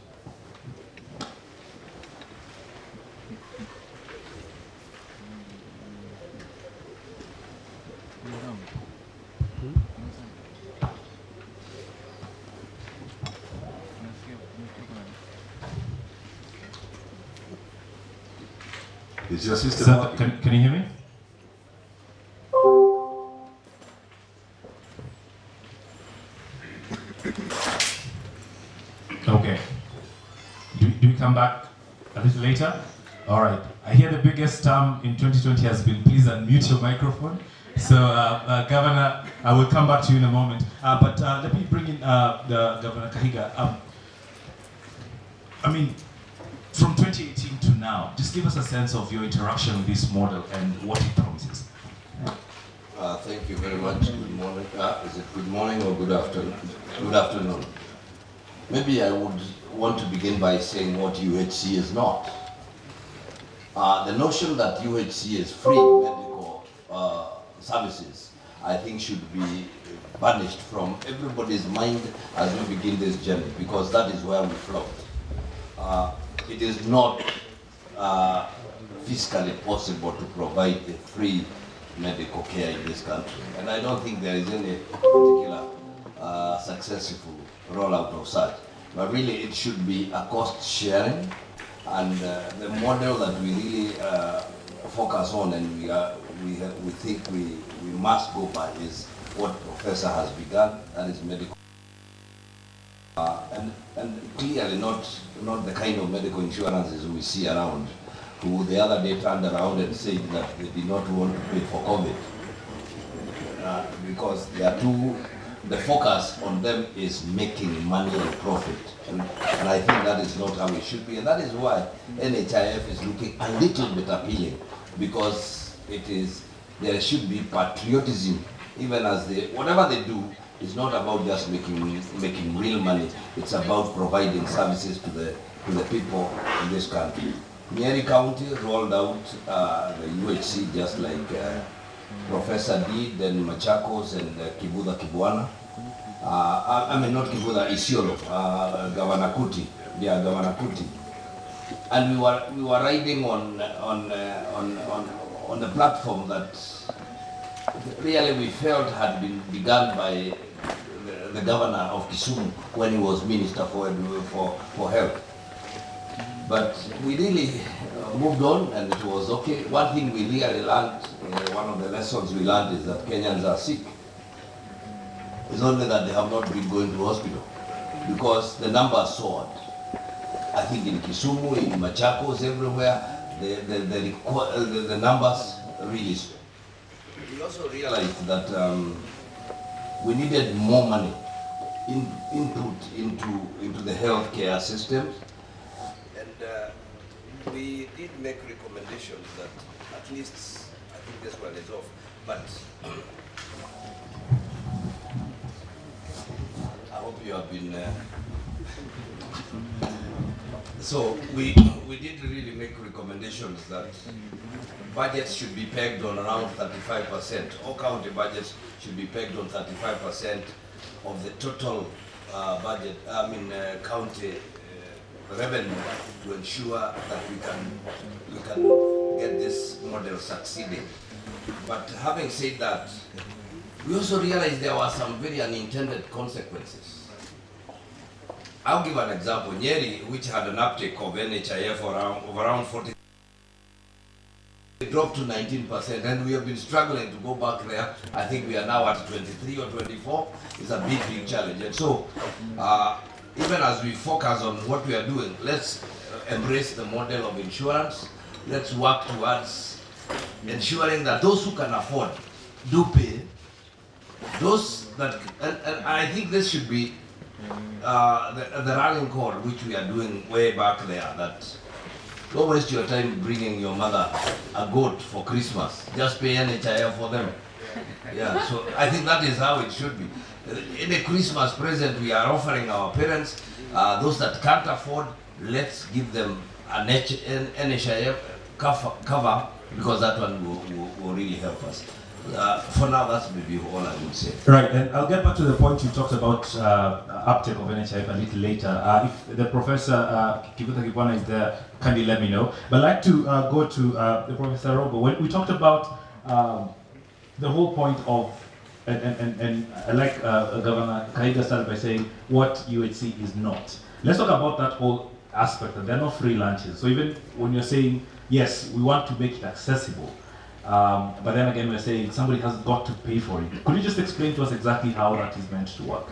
R: It's your system.
K: Sir, can you hear me? Okay. Do we come back a little later? All right. I hear the biggest term in 2020 has been please unmute your microphone. So, Governor, I will come back to you in a moment. But let me bring in the Governor Kahiga. I mean, from 2018 to now, just give us a sense of your interaction with this model and what it promises.
S: Thank you very much. Good morning. Is it good morning or good afternoon? Good afternoon. Maybe I would want to begin by saying what UHC is not. The notion that UHC is free medical services, I think should be banished from everybody's mind as we begin this journey, because that is where we float. It is not fiscally possible to provide a free medical care in this country, and I don't think there is any particular successful rollout of such. But really, it should be a cost sharing, and the model that we really focus on, and we think we must go by, is what Professor has begun, that is medical. And clearly not the kind of medical insurances we see around, who the other day turned around and said that they did not want to pay for COVID. Because they are the focus on them is making money and profit. And I think that is not how it should be. And that is why NHIF is looking a little bit appealing, because there should be patriotism, even as whatever they do, it's not about just making real money. It's about providing services to the people in this country. Nyeri County rolled out the UHC just like Professor did, then Machakos and Kibudha-Kibwana. I mean, not Kibudha, Isiolo, Governor Kuti, Governor Kuti. And we were riding on the platform that really we felt had been begun by the governor of Kisumu when he was Minister for Health. But we really moved on, and it was okay. One thing we really learned, one of the lessons we learned, is that Kenyans are sick. It's only that they have not been going to hospital, because the numbers soared. I think in Kisumu, in Machakos, everywhere, the numbers really soared. We also realized that we needed more money input into the healthcare systems, and we did make recommendations that at least, I think this one is off, but I hope you have been. So we did really make recommendations that budgets should be pegged on around 35%. All county budgets should be pegged on 35% of the total budget, county revenue, to ensure that we can get this model succeeding. But having said that, we also realized there were some very unintended consequences. I'll give an example. Nyeri, which had an uptake of NHIF of around 40%, it dropped to 19%, and we have been struggling to go back there. I think we are now at 23 or 24. It's a big challenge. And so, even as we focus on what we are doing, let's embrace the model of insurance. Let's work towards ensuring that those who can afford do pay. Those that, and I think this should be the running call, which we are doing way back there, that don't waste your time bringing your mother a goat for Christmas. Just pay NHIF for them. Yeah, so I think that is how it should be. In a Christmas present, we are offering our parents, those that can't afford, let's give them an NHIF cover, because that one will really help us. For now, that's maybe all I would say.
K: Right, and I'll get back to the point you talked about uptake of NHIF a little later. If the Professor Kibudha-Kibwana is there, kindly let me know. But I'd like to go to the Professor Robo. When we talked about the whole point of, and I like Governor Kahiga started by saying what UHC is not. Let's talk about that whole aspect that there are no free lunches. So even when you're saying, yes, we want to make it accessible, but then again we're saying somebody has got to pay for it. Could you just explain to us exactly how that is meant to work?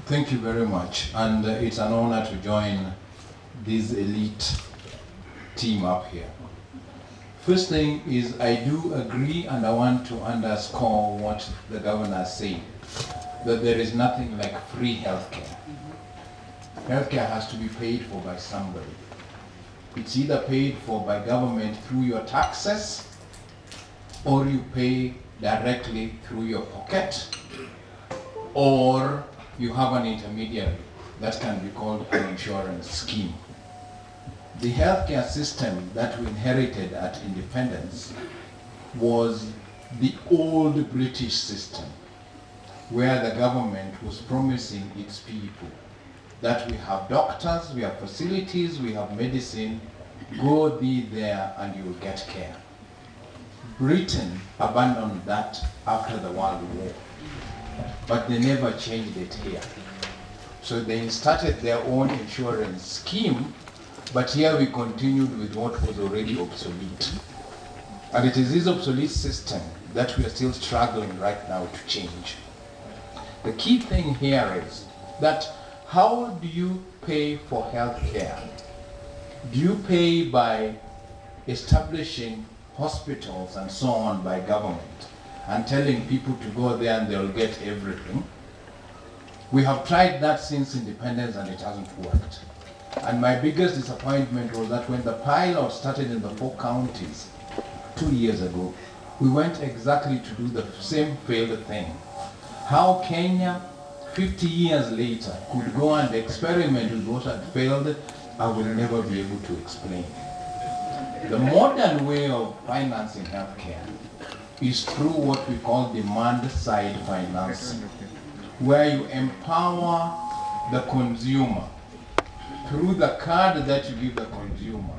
T: Thank you very much, and it's an honor to join this elite team up here. First thing is I do agree, and I want to underscore what the governor said, that there is nothing like free healthcare. Healthcare has to be paid for by somebody. It's either paid for by government through your taxes, or you pay directly through your pocket, or you have an intermediary that can be called an insurance scheme. The healthcare system that we inherited at independence was the old British system, where the government was promising its people that we have doctors, we have facilities, we have medicine, go thee there and you will get care. Britain abandoned that after the World War, but they never changed it here. So they started their own insurance scheme, but here we continued with what was already obsolete. And it is this obsolete system that we are still struggling right now to change. The key thing here is that how do you pay for health care? Do you pay by establishing hospitals and so on by government and telling people to go there and they'll get everything? We have tried that since independence and it hasn't worked. And my biggest disappointment was that when the pilot started in the 4 counties 2 years ago, we went exactly to do the same failed thing. How Kenya, 50 years later, could go and experiment with what had failed, I will never be able to explain. The modern way of financing healthcare is through what we call demand-side financing, where you empower the consumer through the card that you give the consumer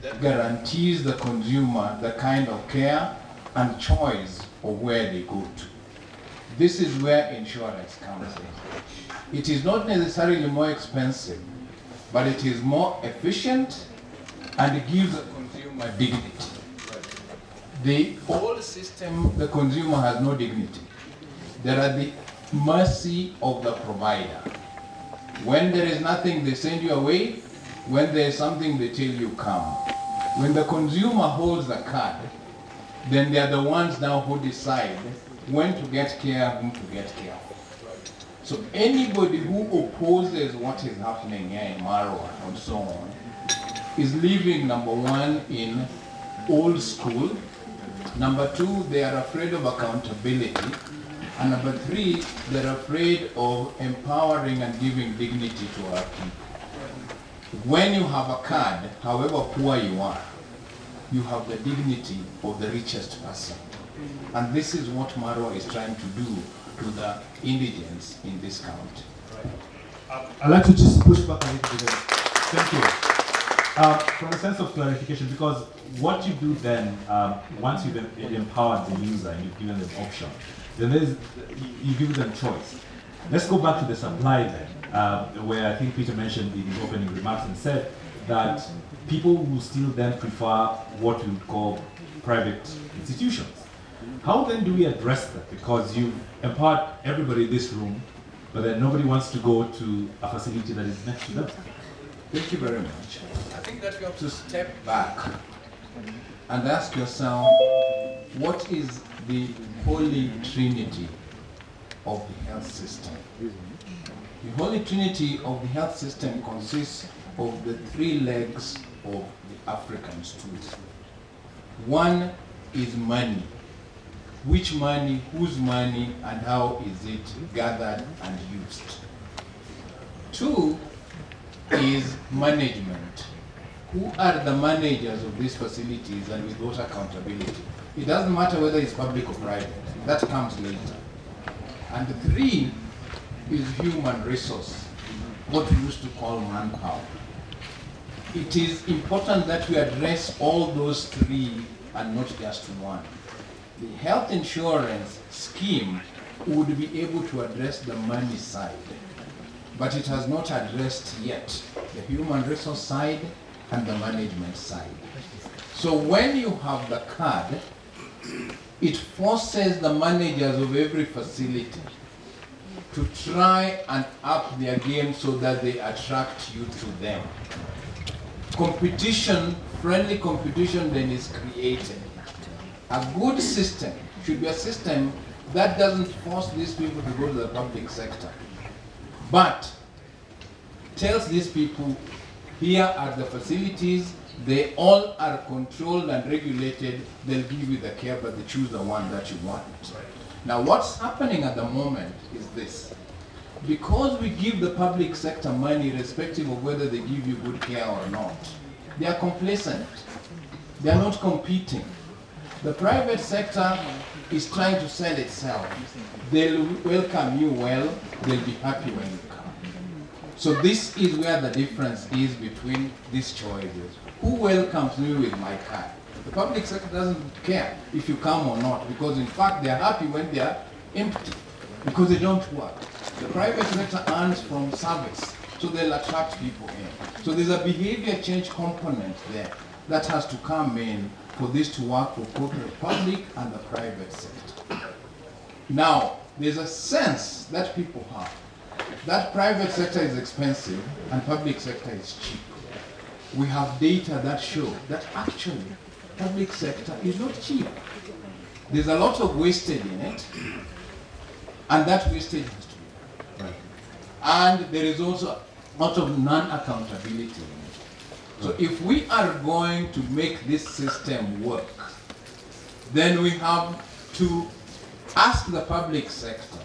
T: that guarantees the consumer the kind of care and choice of where they go to. This is where insurance comes in. It is not necessarily more expensive, but it is more efficient and it gives the consumer dignity. The old system, the consumer has no dignity. They're at the mercy of the provider. When there is nothing, they send you away. When there is something, they tell you come. When the consumer holds the card, then they are the ones now who decide when to get care, whom to get care. So anybody who opposes what is happening here in Marwa and so on is living, number one, in old school. Number two, they are afraid of accountability. And number three, they're afraid of empowering and giving dignity to our people. When you have a card, however poor you are, you have the dignity of the richest person. And this is what Marwa is trying to do to the indigents in this country.
K: I'd like to just push back a little bit. Thank you. From a sense of clarification, because what you do then, once you've empowered the user and you've given them option, then you give them choice. Let's go back to the supply then, where I think Peter mentioned in his opening remarks and said that people will still then prefer what we would call private institutions. How then do we address that? Because you've empowered everybody in this room, but then nobody wants to go to a facility that is next to them.
T: Thank you very much. I think that you have to step back and ask yourself, what is the holy trinity of the health system? The holy trinity of the health system consists of the 3 legs of the African stool. One is money. Which money, whose money, and how is it gathered and used? 2 is management. Who are the managers of these facilities and with what accountability? It doesn't matter whether it's public or private. That comes later. And 3 is human resource, what we used to call manpower. It is important that we address all those 3 and not just one. the health insurance scheme would be able to address the money side, but it has not addressed yet the human resource side and the management side. So when you have the card, it forces the managers of every facility to try and up their game so that they attract you to them. Competition, friendly competition then is created. A good system should be a system that doesn't force these people to go to the public sector, but tells these people, here are the facilities, they all are controlled and regulated, they'll give you the care, but they choose the one that you want. Now what's happening at the moment is this. Because we give the public sector money irrespective of whether they give you good care or not, they are complacent. They are not competing. The private sector is trying to sell itself. They'll welcome you well, they'll be happy when you come. So this is where the difference is between these choices. Who welcomes me with my card? The public sector doesn't care if you come or not, because in fact they're happy when they are empty, because they don't work. The private sector earns from service, so they'll attract people in. So there's a behavior change component there that has to come in for this to work for both the public and the private sector. Now, there's a sense that people have that private sector is expensive and public sector is cheap. We have data that show that actually public sector is not cheap. There's a lot of wastage in it, and that wastage has to be right. And there is also a lot of non-accountability in it. So if we are going to make this system work, then we have to ask the public sector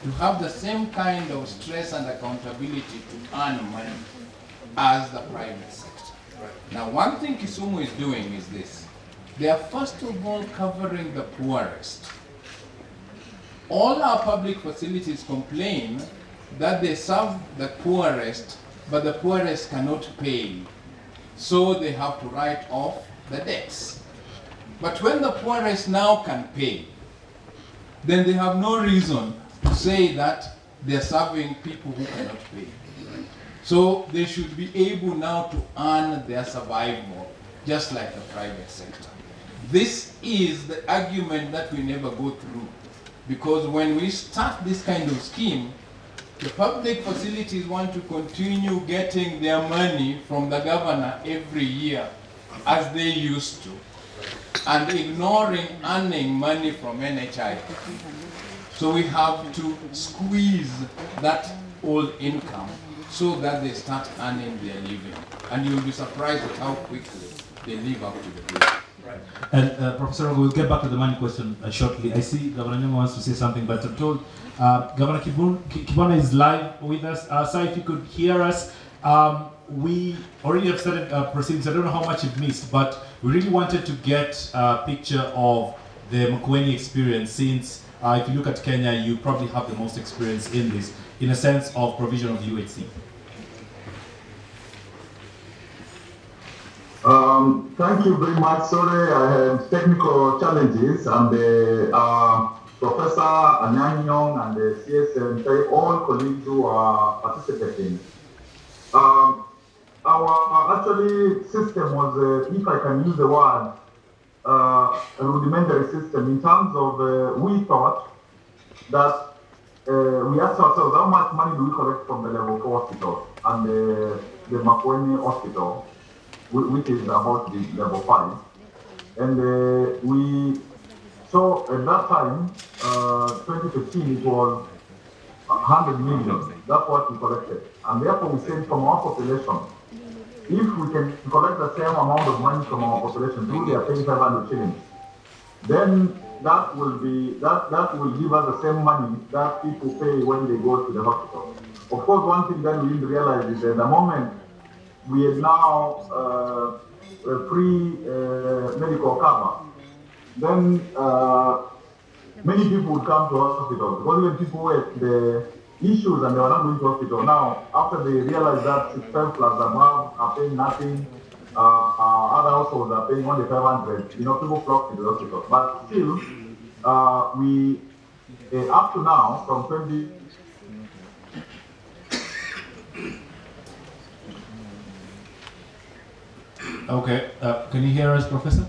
T: to have the same kind of stress and accountability to earn money as the private sector. Now, one thing Kisumu is doing is this. They are first of all covering the poorest. All our public facilities complain that they serve the poorest, but the poorest cannot pay. So they have to write off the debts. But when the poorest now can pay, then they have no reason to say that they're serving people who cannot pay. So they should be able now to earn their survival, just like the private sector. This is the argument that we never go through, because when we start this kind of scheme, the public facilities want to continue getting their money from the governor every year, as they used to, and ignoring earning money from NHI. So we have to squeeze that old income so that they start earning their living. And you'll be surprised at how quickly they live up to the bill.
K: Right. And Professor, we'll get back to the money question shortly. I see Governor Nyong'o wants to say something, but I'm told Governor Kibwana is live with us. So if you could hear us, we already have started proceedings. I don't know how much you've missed, but we really wanted to get a picture of the Makueni experience, since if you look at Kenya, you probably have the most experience in this, in a sense of provision of the UHC.
U: Thank you very much. Sorry, I had technical challenges, and Professor Nyong'o and the CSM, all colleagues who are participating. Our actually system was, if I can use the word, a rudimentary system in terms of we thought that we asked ourselves how much money do we collect from the level 4 hospitals and the Makueni hospital, which is about the level 5. And we saw at that time, 2015, it was 100 million. That's what we collected. And therefore we said from our population, if we can collect the same amount of money from our population through their paying 500 shillings, then that will give us the same money that people pay when they go to the hospital. Of course, one thing that we need to realize is that the moment we are now free medical cover, then many people would come to hospitals, because even people with the issues and they were not going to hospital. Now, after they realize that 6 plus above are paying nothing, other households are paying only 500. People flock to the hospital. But still, we up to now, from 20.
C: Okay, can you hear us, Professor?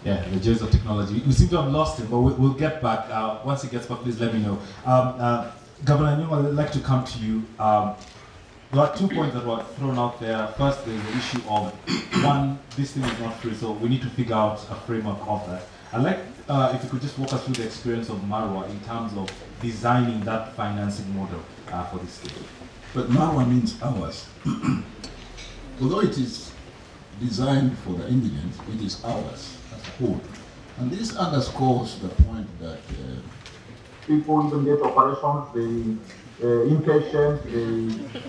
C: Yeah, the joys of technology. We seem to have lost him, but we'll get back. Once he gets back, please let me know. Governor Nyong'o, I'd like to come to you. There are 2 points that were thrown out there. First, there's the issue of, one, this thing is not free, so we need to figure out a framework of that. I'd like if you could just walk us through the experience of Marwa in terms of designing that financing model for this thing.
R: But Marwa means ours. Although it is designed for the indigent, it is ours as a whole. And this underscores the point that
U: people even get operations, inpatient,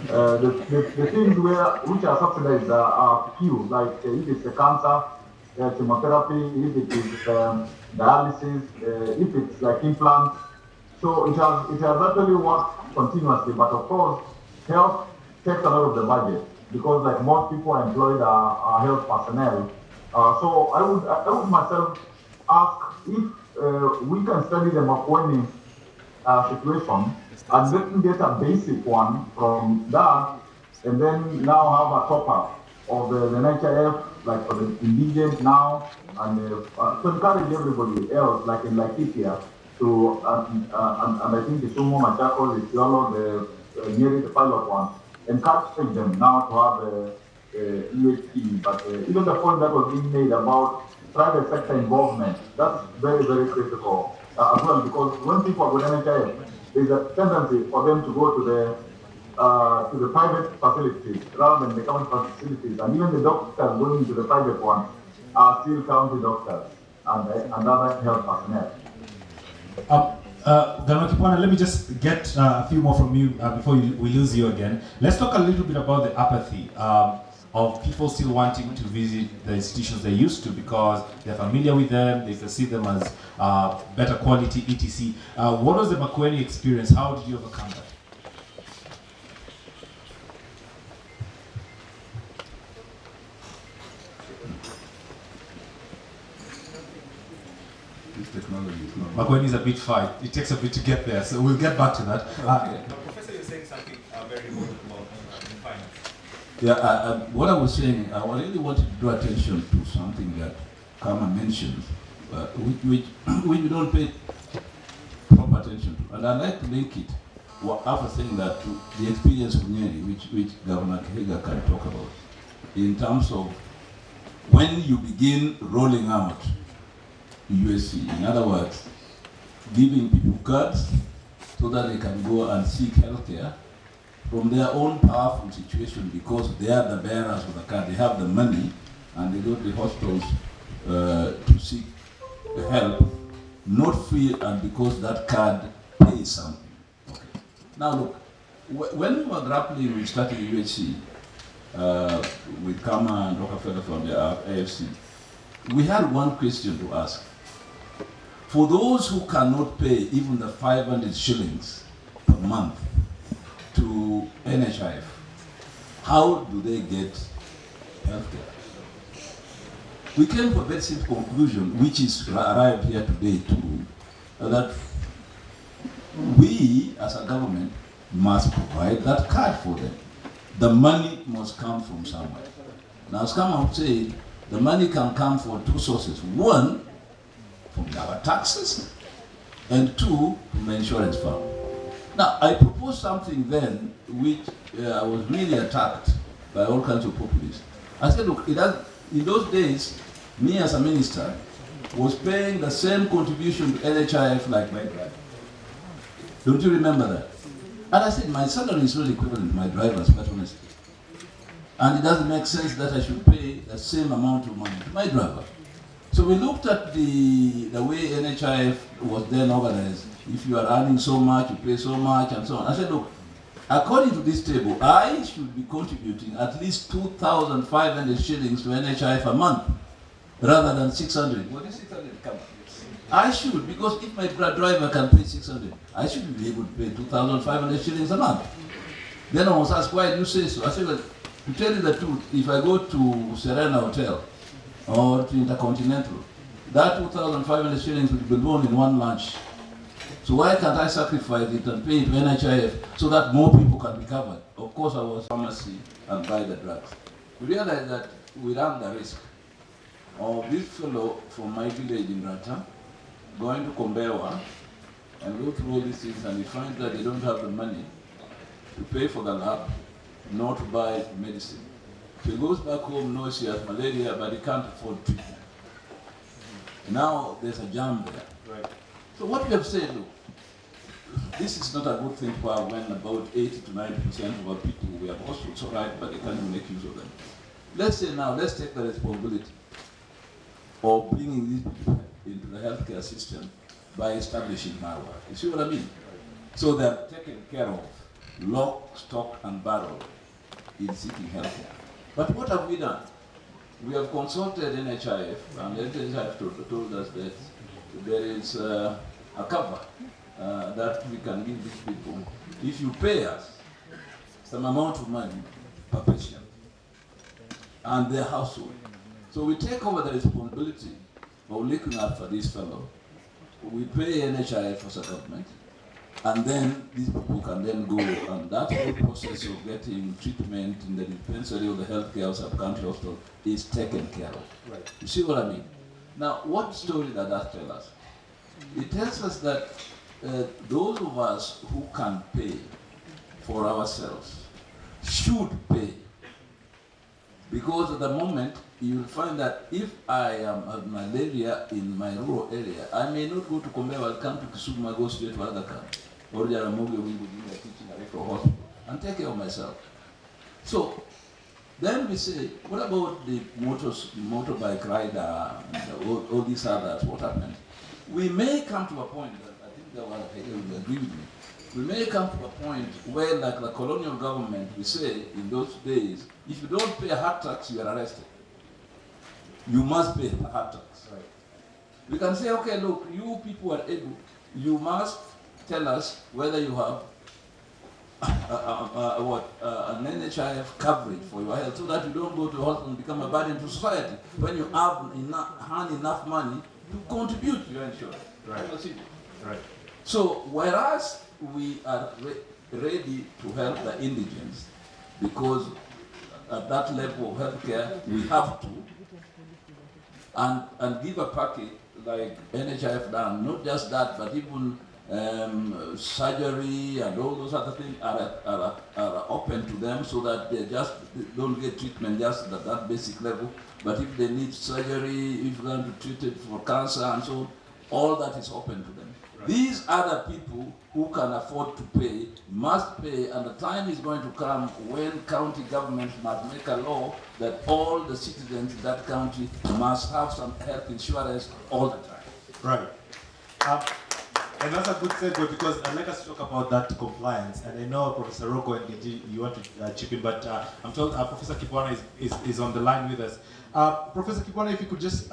U: the things which are subsidized are few, like if it's a cancer, chemotherapy, if it is dialysis, if it's like implants. So it has actually worked continuously, but of course, health takes a lot of the budget because like most people employed are health personnel. So I would myself ask if we can study the Makwini situation and then get a basic one from that, and then now have a top-up of the NHIF, like for the indigent now, and to encourage everybody else, like in Laikipia, to, and I think Kisumu, Machakos, Isiolo, nearly the pilot one, encourage them now to have UHT, but even the point that was being made about private sector involvement, that's very, very critical as well, because when people go to NHIF, there's a tendency for them to go to the private facilities rather than the county facilities, and even the doctors going into the private ones are still county doctors and other health personnel.
C: Governor Kipwana, let me just get a few more from you before we lose you again. Let's talk a little bit about the apathy of people still wanting to visit the institutions they used to because they're familiar with them, they perceive them as better quality, etc. What was the Makueni experience? How did you overcome that? Makueni is a bit fine. It takes a bit to get there, so we'll get back to that. Professor, you're saying something very important about finance.
R: Yeah, what I was saying, I really wanted to draw attention to something that Kama mentioned, which we don't pay proper attention to. And I'd like to link it, after saying that, to the experience of Nyeri, which Governor Kihega can talk about, in terms of when you begin rolling out USC, in other words, giving people cards so that they can go and seek healthcare from their own powerful situation because they are the bearers of the card. They have the money and they go to the hospitals to seek help, not free, and because that card pays something. Okay. Now look, when we were grappling with starting UHC with Kama and Rockefeller from the AFC, we had one question to ask. For those who cannot pay even the 500 shillings per month to NHIF, how do they get healthcare? We came to a very simple conclusion, which is arrived here today too, that we as a government must provide that card for them. The money must come from somewhere. Now, as Kama said, the money can come from two sources. One, from our taxes, and two, from the insurance fund. Now, I proposed something then which I was really attacked by all kinds of populists. I said, look, in those days, me as a minister was paying the same contribution to NHIF like my driver. Don't you remember that? And I said, my salary is not equivalent to my driver's, quite honestly. And it doesn't make sense that I should pay the same amount of money to my driver. So we looked at the way NHIF was then organized. If you are earning so much, you pay so much, and so on. I said, look, according to this table, I should be contributing at least 2,500 shillings to NHIF a month, rather than 600. What is 600 come? I should, because if my driver can pay 600, I should be able to pay 2,500 shillings a month. Then I was asked, why do you say so? I said, well, To tell you the truth, if I go to Serena Hotel or to Intercontinental, that 2,500 shillings will be born in one lunch. So why can't I sacrifice it and pay it to NHIF so that more people can be covered? Of course, I was pharmacy and buy the drugs. We realized that we ran the risk of this fellow from my village in Rata going to Kombewa and go through all these things, and he finds that they don't have the money to pay for the lab, nor to buy medicine. So he goes back home, knows he has malaria, but he can't afford treatment. Now there's a jam there.
C: Right.
R: So what we have said, look, this is not a good thing for when about 80 to 90% of our people, we have also so right, but they can't make use of them. Let's say now, let's take the responsibility of bringing these people into the healthcare system by establishing Marwa. You see what I mean? So they're taken care of, lock, stock, and barrel in seeking healthcare. But what have we done? We have consulted NHIF, and NHIF told us that there is a cover that we can give these people if you pay us some amount of money per patient and their household. So we take over the responsibility of looking after this fellow. We pay NHIF as a government, and then these people can then go, and that whole process of getting treatment in the dispensary of the healthcare or sub-country hospital is taken care of.
C: Right.
R: You see what I mean? Now, what story does that tell us? It tells us that those of us who can pay for ourselves should pay. Because at the moment, you'll find that if I have malaria in my rural area, I may not go to Kombewa, I'll come to Kisumu, I go straight to Aga Khan, or Jaramogi, we would be teaching a referral hospital, and take care of myself. So, then we say, what about the motorbike rider, and all these others, what happened? We may come to a point, I think that will agree with me, we may come to a point where, like the colonial government, we say in those days, if you don't pay a hard tax, you are arrested. You must pay a hard tax.
C: Right.
R: We can say, okay, look, you people are able, you must tell us whether you have an NHIF coverage for your health, so that you don't go to hospital and become a burden to society when you have enough money to contribute to your insurance.
C: Right. Right.
R: So, whereas we are ready to help the indigents, because at that level of healthcare we have to, and give a package like NHIF done, not just that, but even surgery and all those other things are open to them, so that they just don't get treatment just at that basic level, but if they need surgery, if they're going to treat it for cancer and so on, all that is open to them. Right. These other people who can afford to pay must pay, and the time is going to come when county governments must make a law that all the citizens in that county must have some health insurance all the time.
C: Right. And that's a good segue, because I'd like us to talk about that compliance. And I know Professor Rocco and DG, you want to chip in, but I'm told Professor Kibwana is on the line with us. Professor Kibwana, if you could just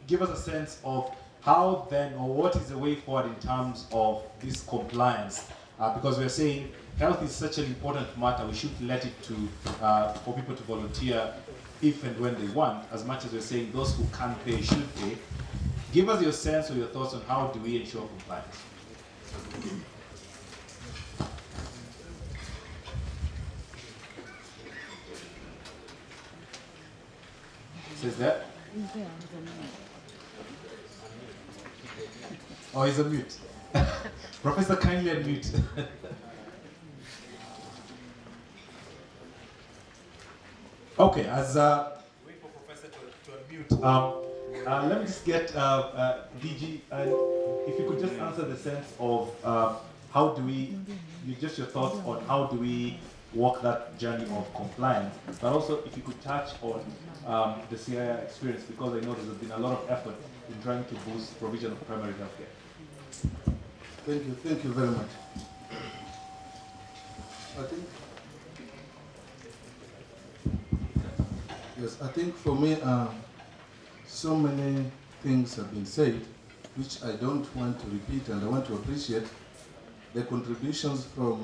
C: give us a sense of how then, or what is the way forward in terms of this compliance? Because we're saying health is such an important matter, we should let it to for people to volunteer if and when they want, as much as we're saying those who can't pay should pay. Give us your sense or your thoughts on how do we ensure compliance? Says that? Oh, he's on mute. Professor, kindly unmute. Okay, as wait for Professor to unmute. Let me just get DG, if you could just answer the sense of how do we, just your thoughts on how do we walk that journey of compliance, but also if you could touch on the CIA experience, because I know there's been a lot of effort in trying to boost provision of primary health care.
Q: Thank you very much. I think for me, so many things have been said, which I don't want to repeat, and I want to appreciate the contributions from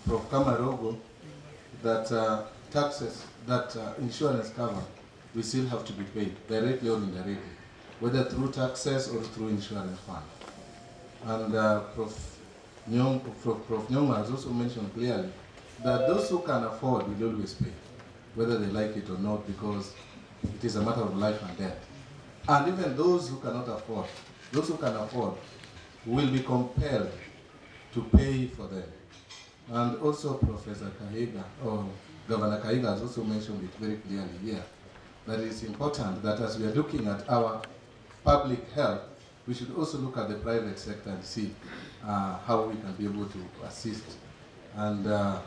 Q: Prof. Kamarogo that taxes that insurance cover, we still have to be paid, directly or indirectly, whether through taxes or through insurance fund. And Prof. Nyong'o has also mentioned clearly that those who can afford will always pay, whether they like it or not, because it is a matter of life and death. And even those who cannot afford, those who can afford, will be compelled to pay for them. And also Professor Kahiga, or Governor Kahiga has also mentioned it very clearly here, that it's important that as we are looking at our public health, we should also look at the private sector and see how we can be able to assist. And the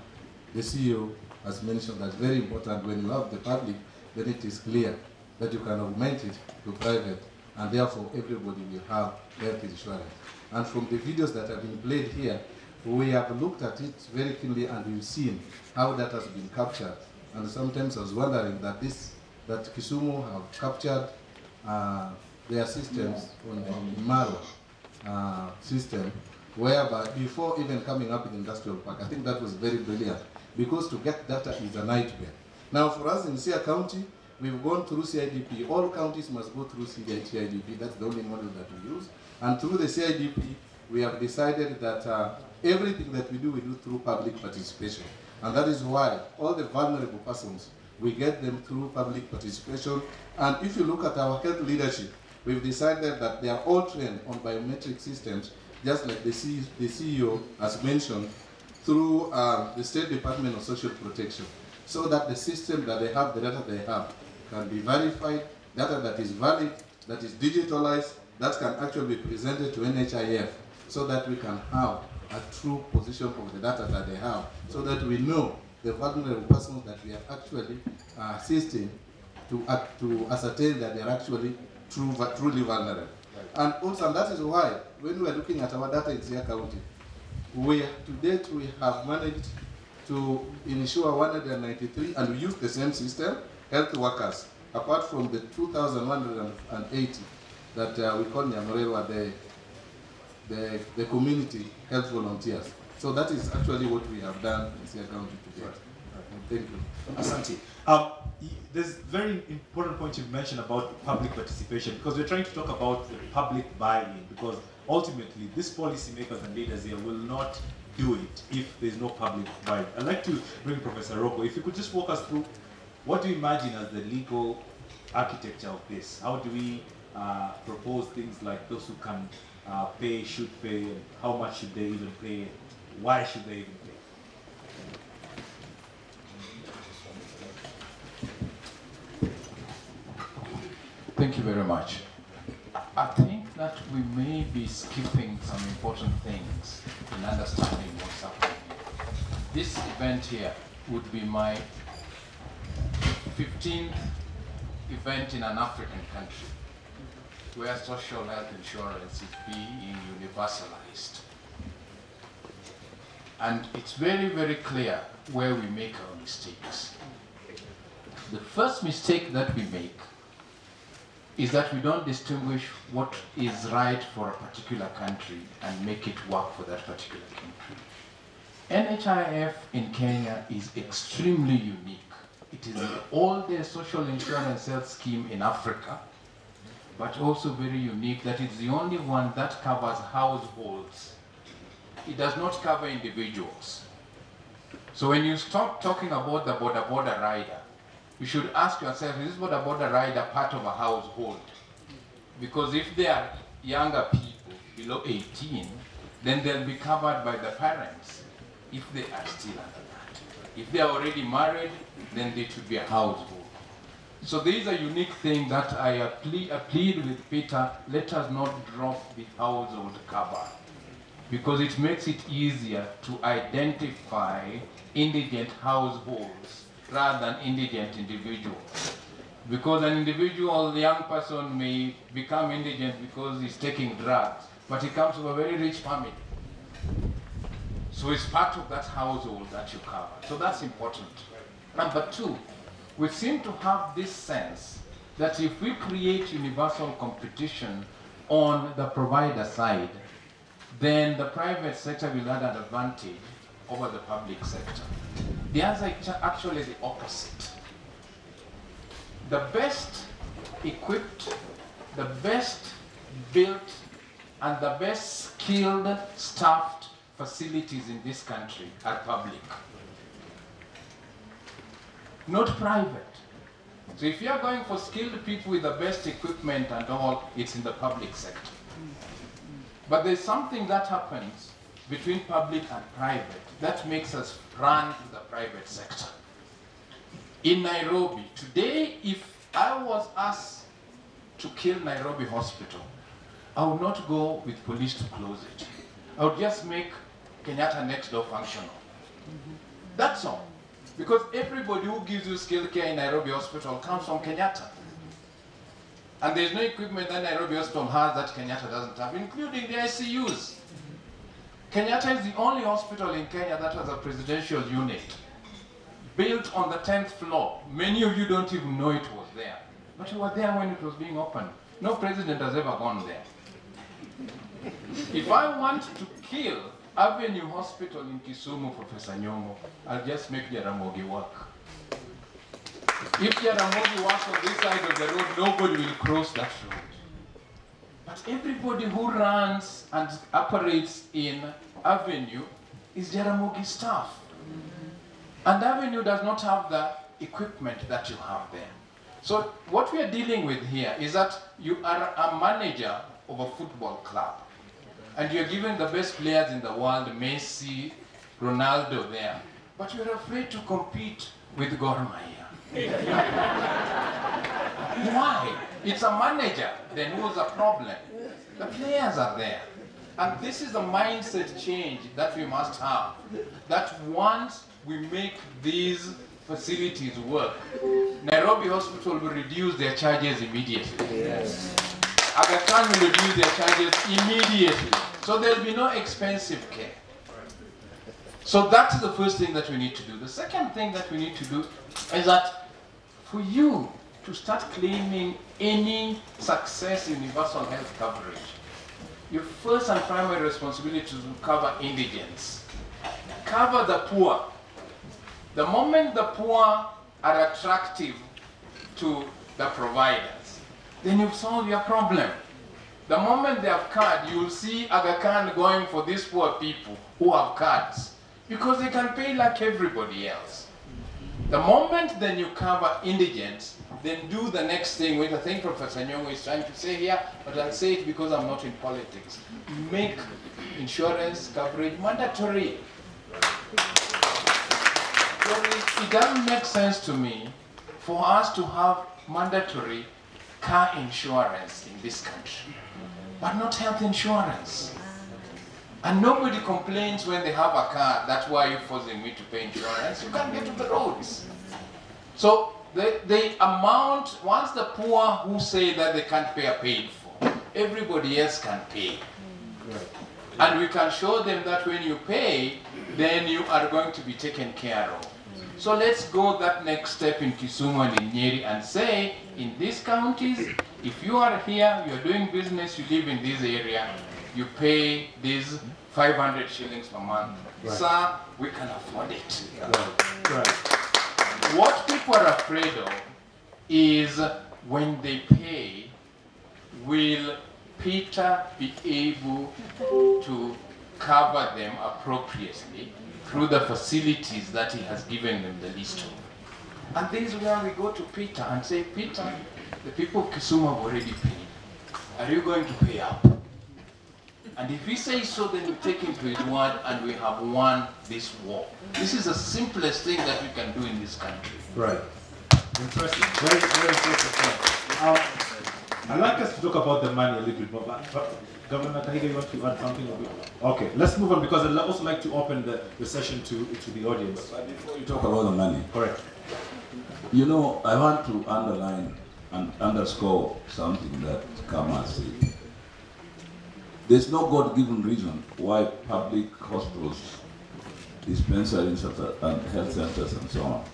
Q: CEO has mentioned that very important, when you have the public, then it is clear that you can augment it to private, and therefore everybody will have health insurance. And from the videos that have been played here, we have looked at it very keenly and we've seen how that has been captured. And sometimes I was wondering that Kisumu have captured their systems on the Marwa system, whereby before even coming up in industrial park, I think that was very brilliant, because to get data is a nightmare. Now for us in Sia County, we've gone through CIDP. All counties must go through CIDP. That's the only model that we use. And through the CIDP, we have decided that everything that we do through public participation. And that is why all the vulnerable persons, we get them through public participation. And if you look at our health leadership, we've decided that they are all trained on biometric systems, just like the CEO has mentioned, through the State Department of Social Protection, so that the system that they have, the data they have, can be verified, data that is valid, that is digitalized, that can actually be presented to NHIF, so that we can have a true position of the data that they have, so that we know the vulnerable persons that we are actually assisting to ascertain that they are actually truly vulnerable. And also, that is why, when we are looking at our data in Sia County, to date we have managed to insure 193, and we use the same system, health workers, apart from the 2,180 that we call Nyong'o, the community health volunteers. So that is actually what we have done in Sia County today. Thank you.
C: Asante. There's a very important point you mentioned about public participation, because we're trying to talk about the public buy-in, because ultimately these policymakers and leaders here will not do it if there's no public buy-in. I'd like to bring Professor Rocco. If you could just walk us through, what do you imagine as the legal architecture of this? How do we propose things like those who can pay, should pay, and how much should they even pay, why should they even pay?
T: Thank you very much. I think that we may be skipping some important things in understanding what's happening. This event here would be my 15th event in an African country where social health insurance is being universalized. And it's very, very clear where we make our mistakes. The first mistake that we make is that we don't distinguish what is right for a particular country and make it work for that particular country. NHIF in Kenya is extremely unique. It is the oldest social insurance health scheme in Africa, but also very unique that it's the only one that covers households. It does not cover individuals. So when you start talking about the border rider, you should ask yourself, is this border rider part of a household? Because if they are younger people below 18, then they'll be covered by the parents if they are still under that. If they are already married, then they should be a household. So there is a unique thing that I plead with Peter, let us not drop the household cover, because it makes it easier to identify indigent households rather than indigent individuals. Because an individual, the young person, may become indigent because he's taking drugs, but he comes from a very rich family. So it's part of that household that you cover. So that's important. Number two, we seem to have this sense that if we create universal competition on the provider side, then the private sector will have an advantage over the public sector. The answer is actually the opposite. The best equipped, the best built, and the best skilled, staffed facilities in this country are public, not private. So if you are going for skilled people with the best equipment and all, it's in the public sector. But there's something that happens between public and private that makes us run to the private sector. In Nairobi, today, if I was asked to kill Nairobi Hospital, I would not go with police to close it. I would just make Kenyatta next door functional. That's all. Because everybody who gives you skilled care in Nairobi Hospital comes from Kenyatta. And there's no equipment that Nairobi Hospital has that Kenyatta doesn't have, including the ICUs. Kenyatta is the only hospital in Kenya that has a presidential unit built on the 10th floor. Many of you don't even know it was there. But you were there when it was being opened. No president has ever gone there. If I want to kill Avenue Hospital in Kisumu, Professor Nyong'o, I'll just make Jaramogi work. If Jaramogi works on this side of the road, nobody will cross that road. But everybody who runs and operates in Avenue is Jaramogi staff. And Avenue does not have the equipment that you have there. So what we are dealing with here is that you are a manager of a football club. And you're given the best players in the world, Messi, Ronaldo there. But you're afraid to compete with Gor Mahia. Why? It's a manager, then who's a problem? The players are there. And this is the mindset change that we must have. That once we make these facilities work, Nairobi Hospital will reduce their charges immediately. Yes. Aga Khan will reduce their charges immediately. So there'll be no expensive care. So that's the first thing that we need to do. The second thing that we need to do is that for you to start claiming any success in universal health coverage, your first and primary responsibility is to cover indigents. Cover the poor. The moment the poor are attractive to the providers, then you've solved your problem. The moment they have card, you will see Aga Khan going for these poor people who have cards, because they can pay like everybody else. The moment then you cover indigents, then do the next thing, which I think Professor Nyong'o is trying to say here, but I'll say it because I'm not in politics. Make insurance coverage mandatory. So it doesn't make sense to me for us to have mandatory car insurance in this country, but not health insurance. And nobody complains when they have a car, that's why you're forcing me to pay insurance. You can't get to the roads. So the amount, once the poor who say that they can't pay are paid for, everybody else can pay. And we can show them that when you pay, then you are going to be taken care of. So let's go that next step in Kisumu and in Nyeri and say, in these counties, if you are here, you're doing business, you live in this area, you pay these 500 shillings per month. Right. Sir, we can afford it. Right. Right. What people are afraid of is when they pay, will Peter be able to cover them appropriately through the facilities that he has given them the list of? And this is where we go to Peter and say, Peter, the people of Kisumu have already paid. Are you going to pay up? And if he says so, then we take him to his word and we have won this war. This is the simplest thing that we can do in this country.
C: Right. Interesting. Very, very interesting. I'd like us to talk about the money a little bit more. But Governor Kahiga, you want to add something? Okay, let's move on, because I'd also like to open the session to the audience.
R: But before you talk about the money,
C: correct.
R: You know, I want to underline and underscore something that Kama said. There's no God-given reason why public hospitals, dispensaries, and health centers and so on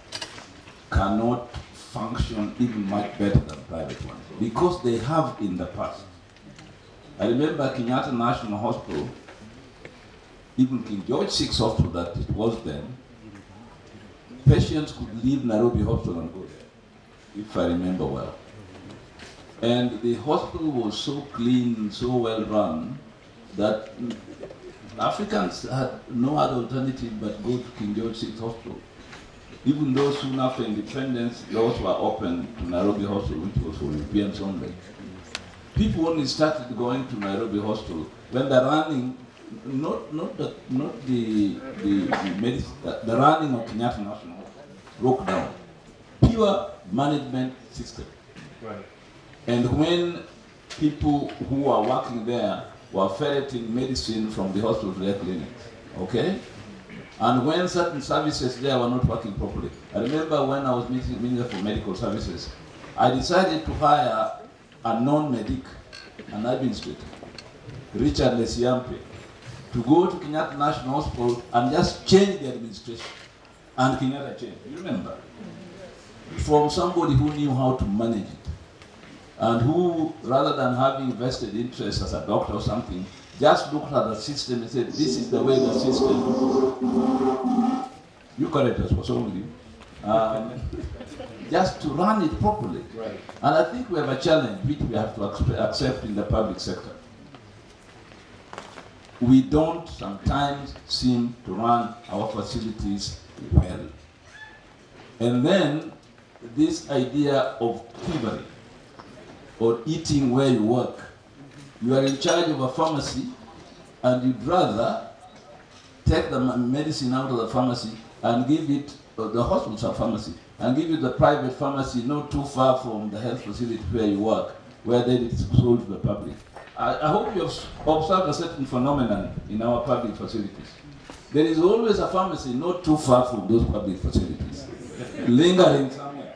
R: cannot function even much better than private ones, because they have in the past. I remember Kenyatta National Hospital, even King George VI Hospital that it was then, patients could leave Nairobi Hospital and go there, if I remember well. And the hospital was so clean, so well run, that Africans had no other alternative but go to King George VI Hospital. Even though soon after independence, doors were open to Nairobi Hospital, which was for Europeans only. People only started going to Nairobi Hospital when the running, the running of Kenyatta National broke down. Pure management system.
C: Right.
R: And when people who were working there were ferreting medicine from the hospital to their clinics, okay? And when certain services there were not working properly. I remember when I was Minister for Medical Services, I decided to hire a non-medic, an administrator, Richard Lesiampe, to go to Kenyatta National Hospital and just change the administration. And Kenyatta changed, you remember? From somebody who knew how to manage it. And who, rather than having vested interest as a doctor or something, just looked at the system and said, this is the way the system. You correct us, what's wrong with you? Just to run it properly.
C: Right.
R: And I think we have a challenge which we have to accept in the public sector. We don't sometimes seem to run our facilities well. And then this idea of quivering, or eating where you work. You are in charge of a pharmacy and you'd rather take the medicine out of the pharmacy and give it, the hospital's a pharmacy, and give it the private pharmacy not too far from the health facility where you work, where then it's sold to the public. I hope you have observed a certain phenomenon in our public facilities. There is always a pharmacy not too far from those public facilities, lingering somewhere,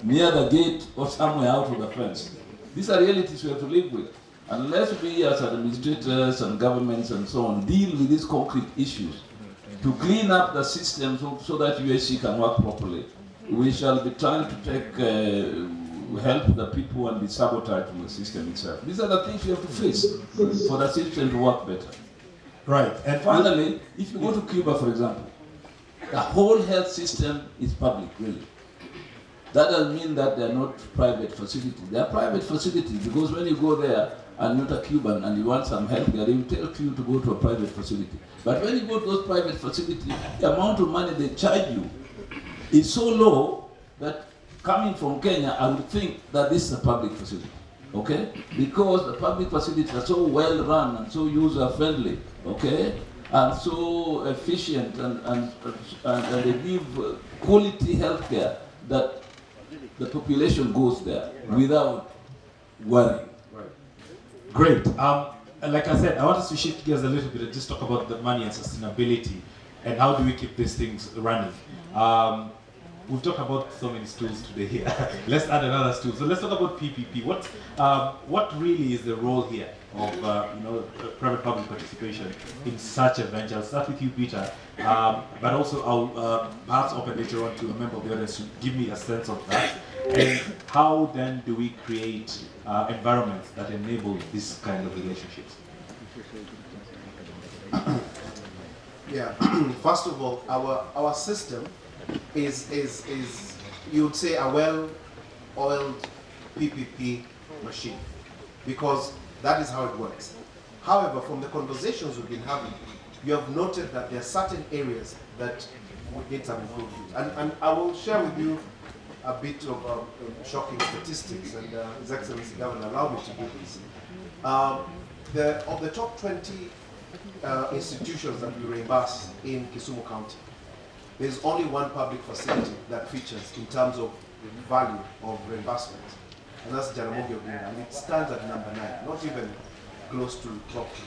R: near the gate or somewhere out of the fence. These are realities we have to live with. Unless we as administrators and governments and so on deal with these concrete issues to clean up the system so that USC can work properly, we shall be trying to take help the people and be sabotaging the system itself. These are the things we have to face for the system to work better.
C: Right.
R: And finally, if you go to Cuba, for example, the whole health system is public, really. That doesn't mean that they're not private facilities. They're private facilities because when you go there and you're not a Cuban and you want some help there, they will tell you to go to a private facility. But when you go to those private facilities, the amount of money they charge you is so low that coming from Kenya, I would think that this is a public facility, okay? Because the public facilities are so well run and so user-friendly, okay? And so efficient and they give quality healthcare that the population goes there without worrying.
C: Right. Great. Like I said, I want us to shift gears a little bit and just talk about the money and sustainability and how do we keep these things running. We've talked about so many stools today here. Let's add another stool. So let's talk about PPP. What really is the role here of private-public participation in such a venture? I'll start with you, Peter, but also I'll perhaps open later on to a member of the audience to give me a sense of that. And how then do we create environments that enable this kind of relationships?
P: Yeah. First of all, our system is you would say a well-oiled PPP machine, because that is how it works. However, from the conversations we've been having, you have noted that there are certain areas that would need some improvement. And I will share with you a bit of shocking statistics, and His Excellency Governor allowed me to do this. Of the top 20 institutions that we reimburse in Kisumu County, there's only one public facility that features in terms of the value of reimbursement, and that's Jaramogi Oginga, and it stands at number 9, not even close to top 2.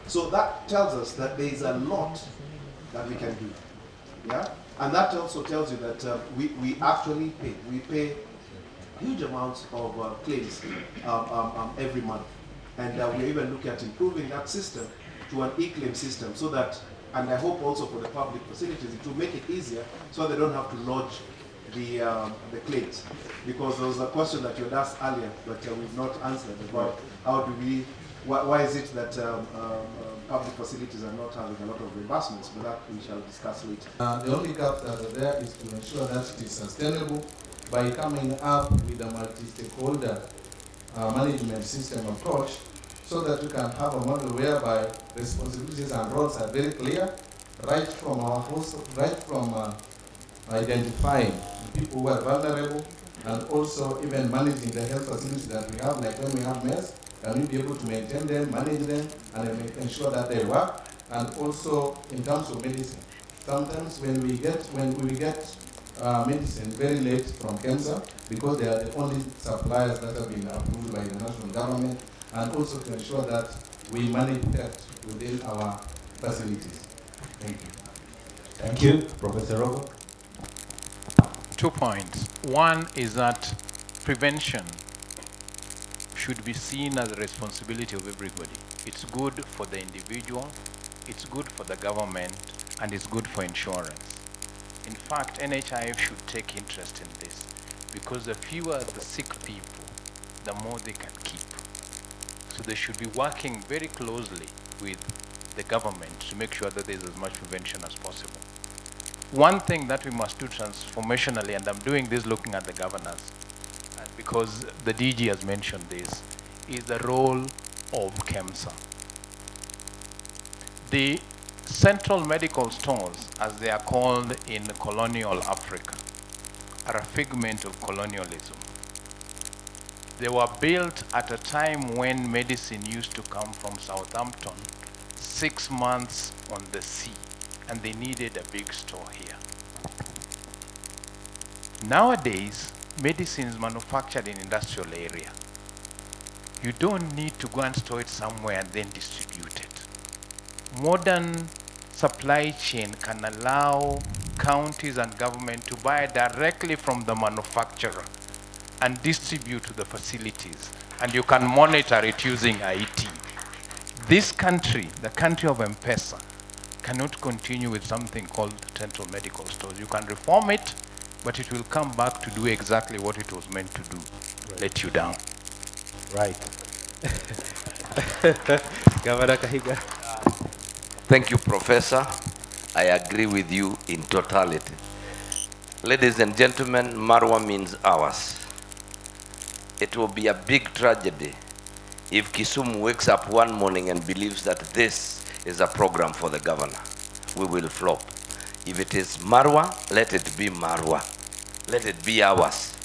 P: So that tells us that there is a lot that we can do, yeah? And that also tells you that we actually pay. We pay huge amounts of claims every month, and we're even looking at improving that system to an e-claim system so that, and I hope also for the public facilities, it will make it easier so they don't have to lodge the claims. Because there was a question that you had asked earlier that we've not answered about how do we, why is it that public facilities are not having a lot of reimbursements, but that we shall discuss later.
Q: The only gap that are there is to ensure that it is sustainable by coming up with a multi-stakeholder management system approach, so that you can have a model whereby responsibilities and roles are very clear, right from our host, right from identifying the people who are vulnerable, and also even managing the health facilities that we have, like when we have mess, can we be able to maintain them, manage them, and ensure that they work? And also in terms of medicine, sometimes when we get medicine very late from KEMSA, because they are the only suppliers that have been approved by the national government, and also to ensure that we manage that within our facilities. Thank you.
C: Thank you. Professor Rogo.
D: 2 points. One is that prevention should be seen as a responsibility of everybody. It's good for the individual, it's good for the government, and it's good for insurance. In fact, NHIF should take interest in this, because the fewer the sick people, the more they can keep. So they should be working very closely with the government to make sure that there's as much prevention as possible. One thing that we must do transformationally, and I'm doing this looking at the governors, because the DG has mentioned this, is the role of KEMSA. The central medical stores, as they are called in colonial Africa, are a figment of colonialism. They were built at a time when medicine used to come from Southampton, 6 months on the sea, and they needed a big store here. Nowadays, medicine is manufactured in industrial area. You don't need to go and store it somewhere and then distribute it. Modern supply chain can allow counties and government to buy directly from the manufacturer and distribute to the facilities, and you can monitor it using IT. This country, the country of M-Pesa, cannot continue with something called central medical stores. You can reform it, but it will come back to do exactly what it was meant to do, let you down.
C: Right. Governor Kahiga.
S: Thank you, Professor. I agree with you in totality. Ladies and gentlemen, Marwa means ours. It will be a big tragedy if Kisumu wakes up one morning and believes that this is a program for the governor. We will flop. If it is Marwa, let it be Marwa. Let it be ours.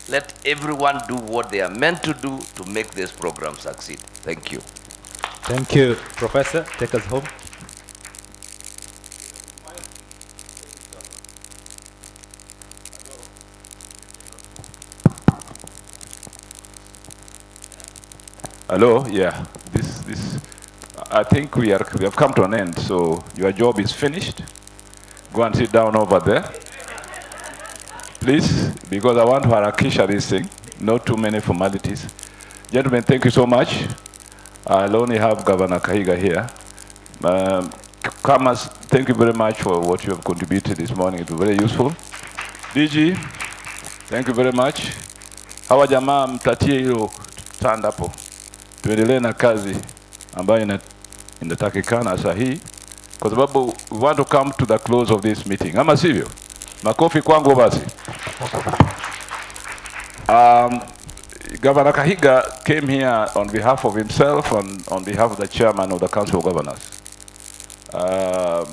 S: Let everyone do what they are meant to do to make this program succeed. Thank you.
C: Thank you. Professor, take us home.
V: Hello, yeah. I think we have come to an end, so your job is finished. Go and sit down over there, please, because I want to harakisha this thing. Not too many formalities. Gentlemen, thank you so much. I'll only have Governor Kahiga here. Kamas, thank you very much for what you have contributed this morning. It was very useful. DG, thank you very much. Hawa jamaa mtatie hilo stand hapo. Tuendelee na kazi ambayo inatakikana sahihi, kwa sababu we want to come to the close of this meeting. Ama sivyo? Makofi kwangu basi. Governor Kahiga came here on behalf of himself and on behalf of the chairman of the Council of Governors,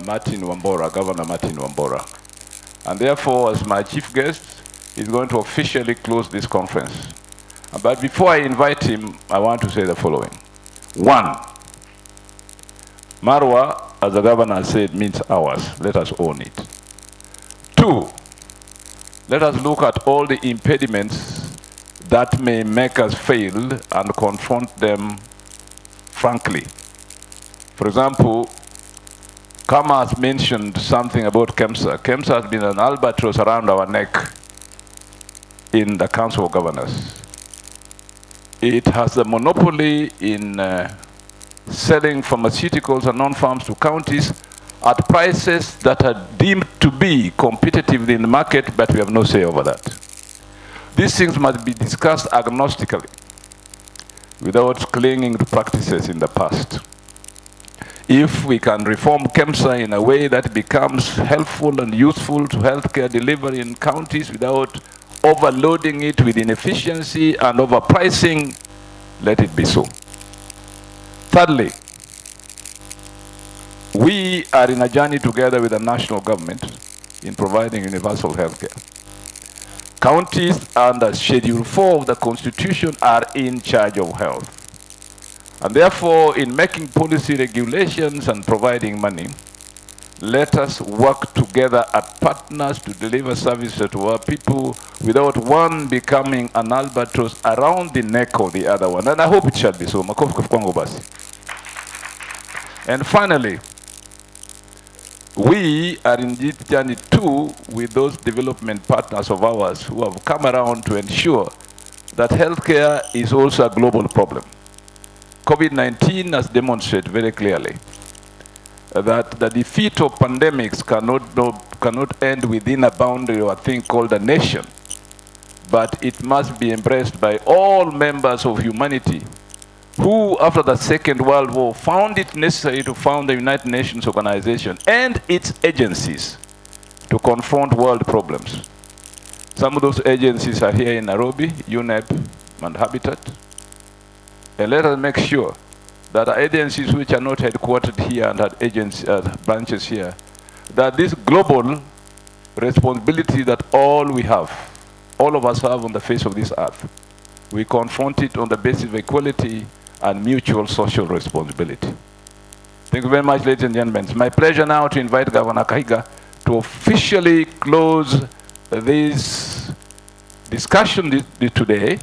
V: Martin Wambora, Governor Martin Wambora. And therefore, as my chief guest, he's going to officially close this conference. But before I invite him, I want to say the following. 1, Marwa, as the governor said, means ours. Let us own it. 2, let us look at all the impediments that may make us fail and confront them frankly. For example, Kama has mentioned something about KEMSA. KEMSA has been an albatross around our neck in the Council of Governors. It has a monopoly in selling pharmaceuticals and non-farms to counties at prices that are deemed to be competitive in the market, but we have no say over that. These things must be discussed agnostically, without clinging to practices in the past. If we can reform KEMSA in a way that becomes helpful and useful to healthcare delivery in counties without overloading it with inefficiency and overpricing, let it be so. Thirdly, we are in a journey together with the national government in providing universal healthcare. Counties under Schedule 4 of the Constitution are in charge of health. And therefore, in making policy regulations and providing money, let us work together as partners to deliver services to our people without one becoming an albatross around the neck of the other one. And I hope it shall be so. And finally, we are in this journey too with those development partners of ours who have come around to ensure that healthcare is also a global problem. COVID-19 has demonstrated very clearly that the defeat of pandemics cannot end within a boundary or a thing called a nation, but it must be embraced by all members of humanity who, after the Second World War, found it necessary to found the United Nations Organization and its agencies to confront world problems. Some of those agencies are here in Nairobi, UNEP and Habitat. And let us make sure that our agencies which are not headquartered here and had branches here, that this global responsibility that all of us have on the face of this earth, we confront it on the basis of equality and mutual social responsibility. Thank you very much, ladies and gentlemen. It's my pleasure now to invite Governor Kahiga to officially close this discussion today,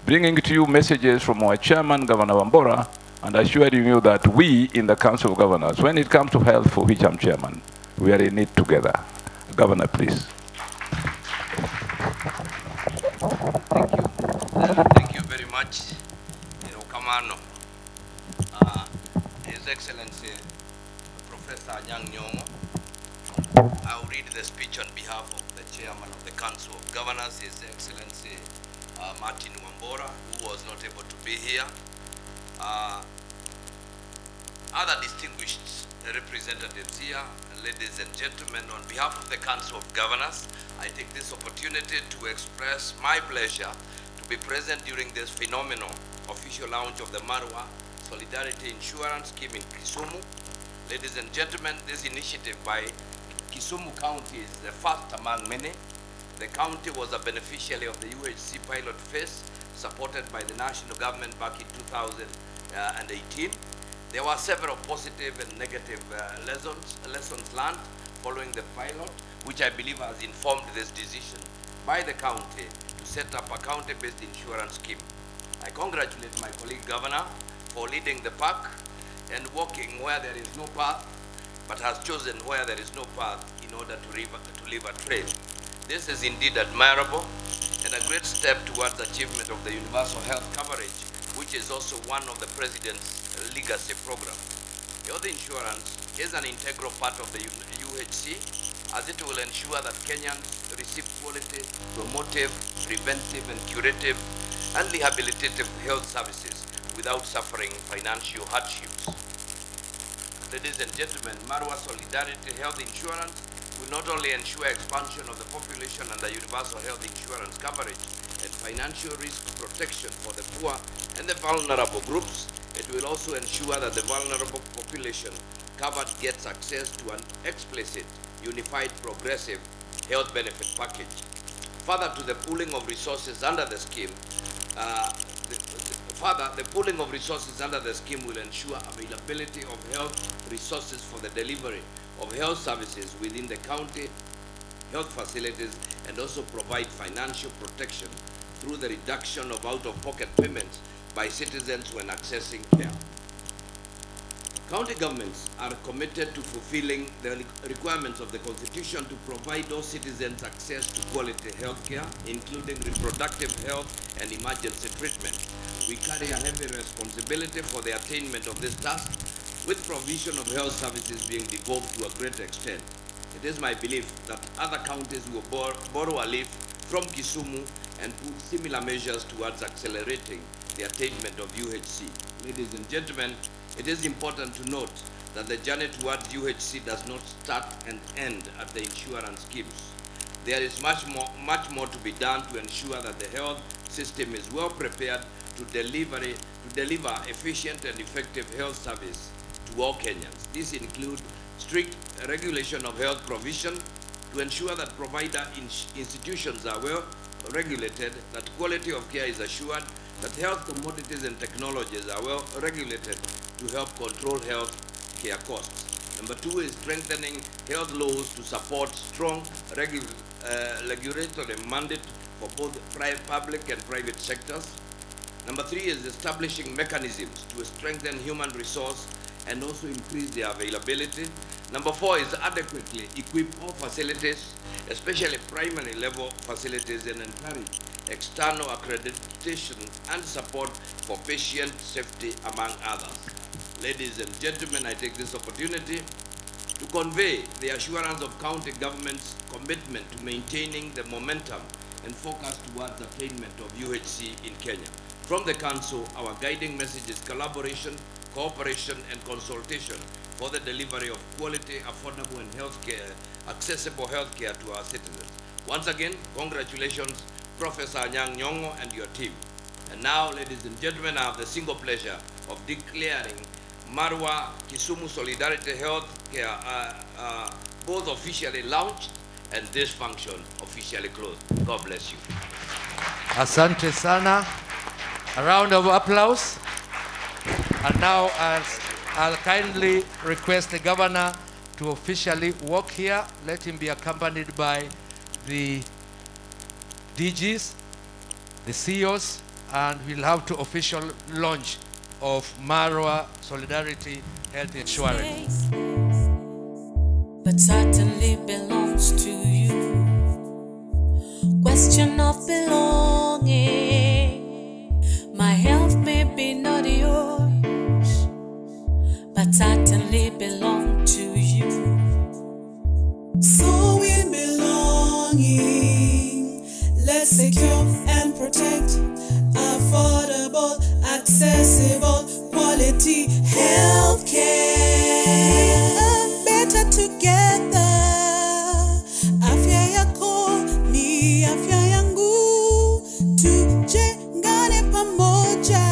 V: bringing to you messages from our chairman, Governor Wambora, and assuring you that we in the Council of Governors, when it comes to health, for which I'm chairman, we are in it together. Governor, please.
S: Thank you very much, Kamano. His Excellency, Professor Nyong'o. I'll read the speech on behalf of the Chairman of the Council of Governors, His Excellency Martin Wambora, who was not able to be here. Other distinguished representatives here, ladies and gentlemen, on behalf of the Council of Governors, I take this opportunity to express my pleasure to be present during this phenomenal official launch of the Marwa Solidarity Insurance Scheme in Kisumu. Ladies and gentlemen, this initiative by Kisumu County is the first among many. The county was a beneficiary of the UHC pilot phase supported by the national government back in 2018. There were several positive and negative lessons learned following the pilot, which I believe has informed this decision by the county to set up a county-based insurance scheme. I congratulate my colleague governor for leading the pack and walking where there is no path, but has chosen where there is no path in order to leave a trail. This is indeed admirable and a great step towards achievement of the universal health coverage, which is also one of the President's legacy program. Health insurance is an integral part of the UHC, as it will ensure that Kenyans receive quality, promotive, preventive, and curative, and rehabilitative health services without suffering financial hardships. Ladies and gentlemen, Marwa Solidarity Health Insurance will not only ensure expansion of the population under universal health insurance coverage and financial risk protection for the poor and the vulnerable groups, it will also ensure that the vulnerable population covered gets access to an explicit, unified, progressive health benefit package. Further to the pooling of resources under the scheme, the pooling of resources under the scheme will ensure availability of health resources for the delivery of health services within the county health facilities and also provide financial protection through the reduction of out-of-pocket payments by citizens when accessing care. County governments are committed to fulfilling the requirements of the Constitution to provide all citizens access to quality health care, including reproductive health and emergency treatment. We carry a heavy responsibility for the attainment of this task,
E: with provision of health services being devolved to a great extent, it is my belief that other counties will borrow a leaf from Kisumu and put similar measures towards accelerating the attainment of UHC. Ladies and gentlemen, it is important to note that the journey towards UHC does not start and end at the insurance schemes. There is much more to be done to ensure that the health system is well prepared to deliver efficient and effective health service to all Kenyans. These include strict regulation of health provision to ensure that provider institutions are well regulated, that quality of care is assured, that health commodities and technologies are well regulated to help control health care costs. Number 2 is strengthening health laws to support strong regulatory mandate for both public and private sectors. Number 3 is establishing mechanisms to strengthen human resource and also increase their availability. Number 4 is adequately equip all facilities, especially primary level facilities, and encourage external accreditation and support for patient safety, among others. Ladies and gentlemen, I take this opportunity to convey the assurance of county government's commitment to maintaining the momentum and focus towards attainment of UHC in Kenya. From the Council, our guiding message is collaboration, cooperation, and consultation for the delivery of quality, affordable, and accessible healthcare to our citizens. Once again, congratulations, Professor Nyong'o and your team. And now, ladies and gentlemen, I have the single pleasure of declaring Marwa Kisumu Solidarity Health Care both officially launched and this function officially closed. God bless you.
F: Asante sana. A round of applause. And now I'll kindly request the governor to officially walk here. Let him be accompanied by the DGs, the CEOs, and we'll have to official launch of Marwa Solidarity Health Insurance.
J: But certainly belongs to you. Question of belonging. My health may be not yours, but certainly belong to you. So in belonging, let's secure and protect affordable, accessible, quality health care. Better together. Afya yako ni afya yangu. Tujengane pamoja.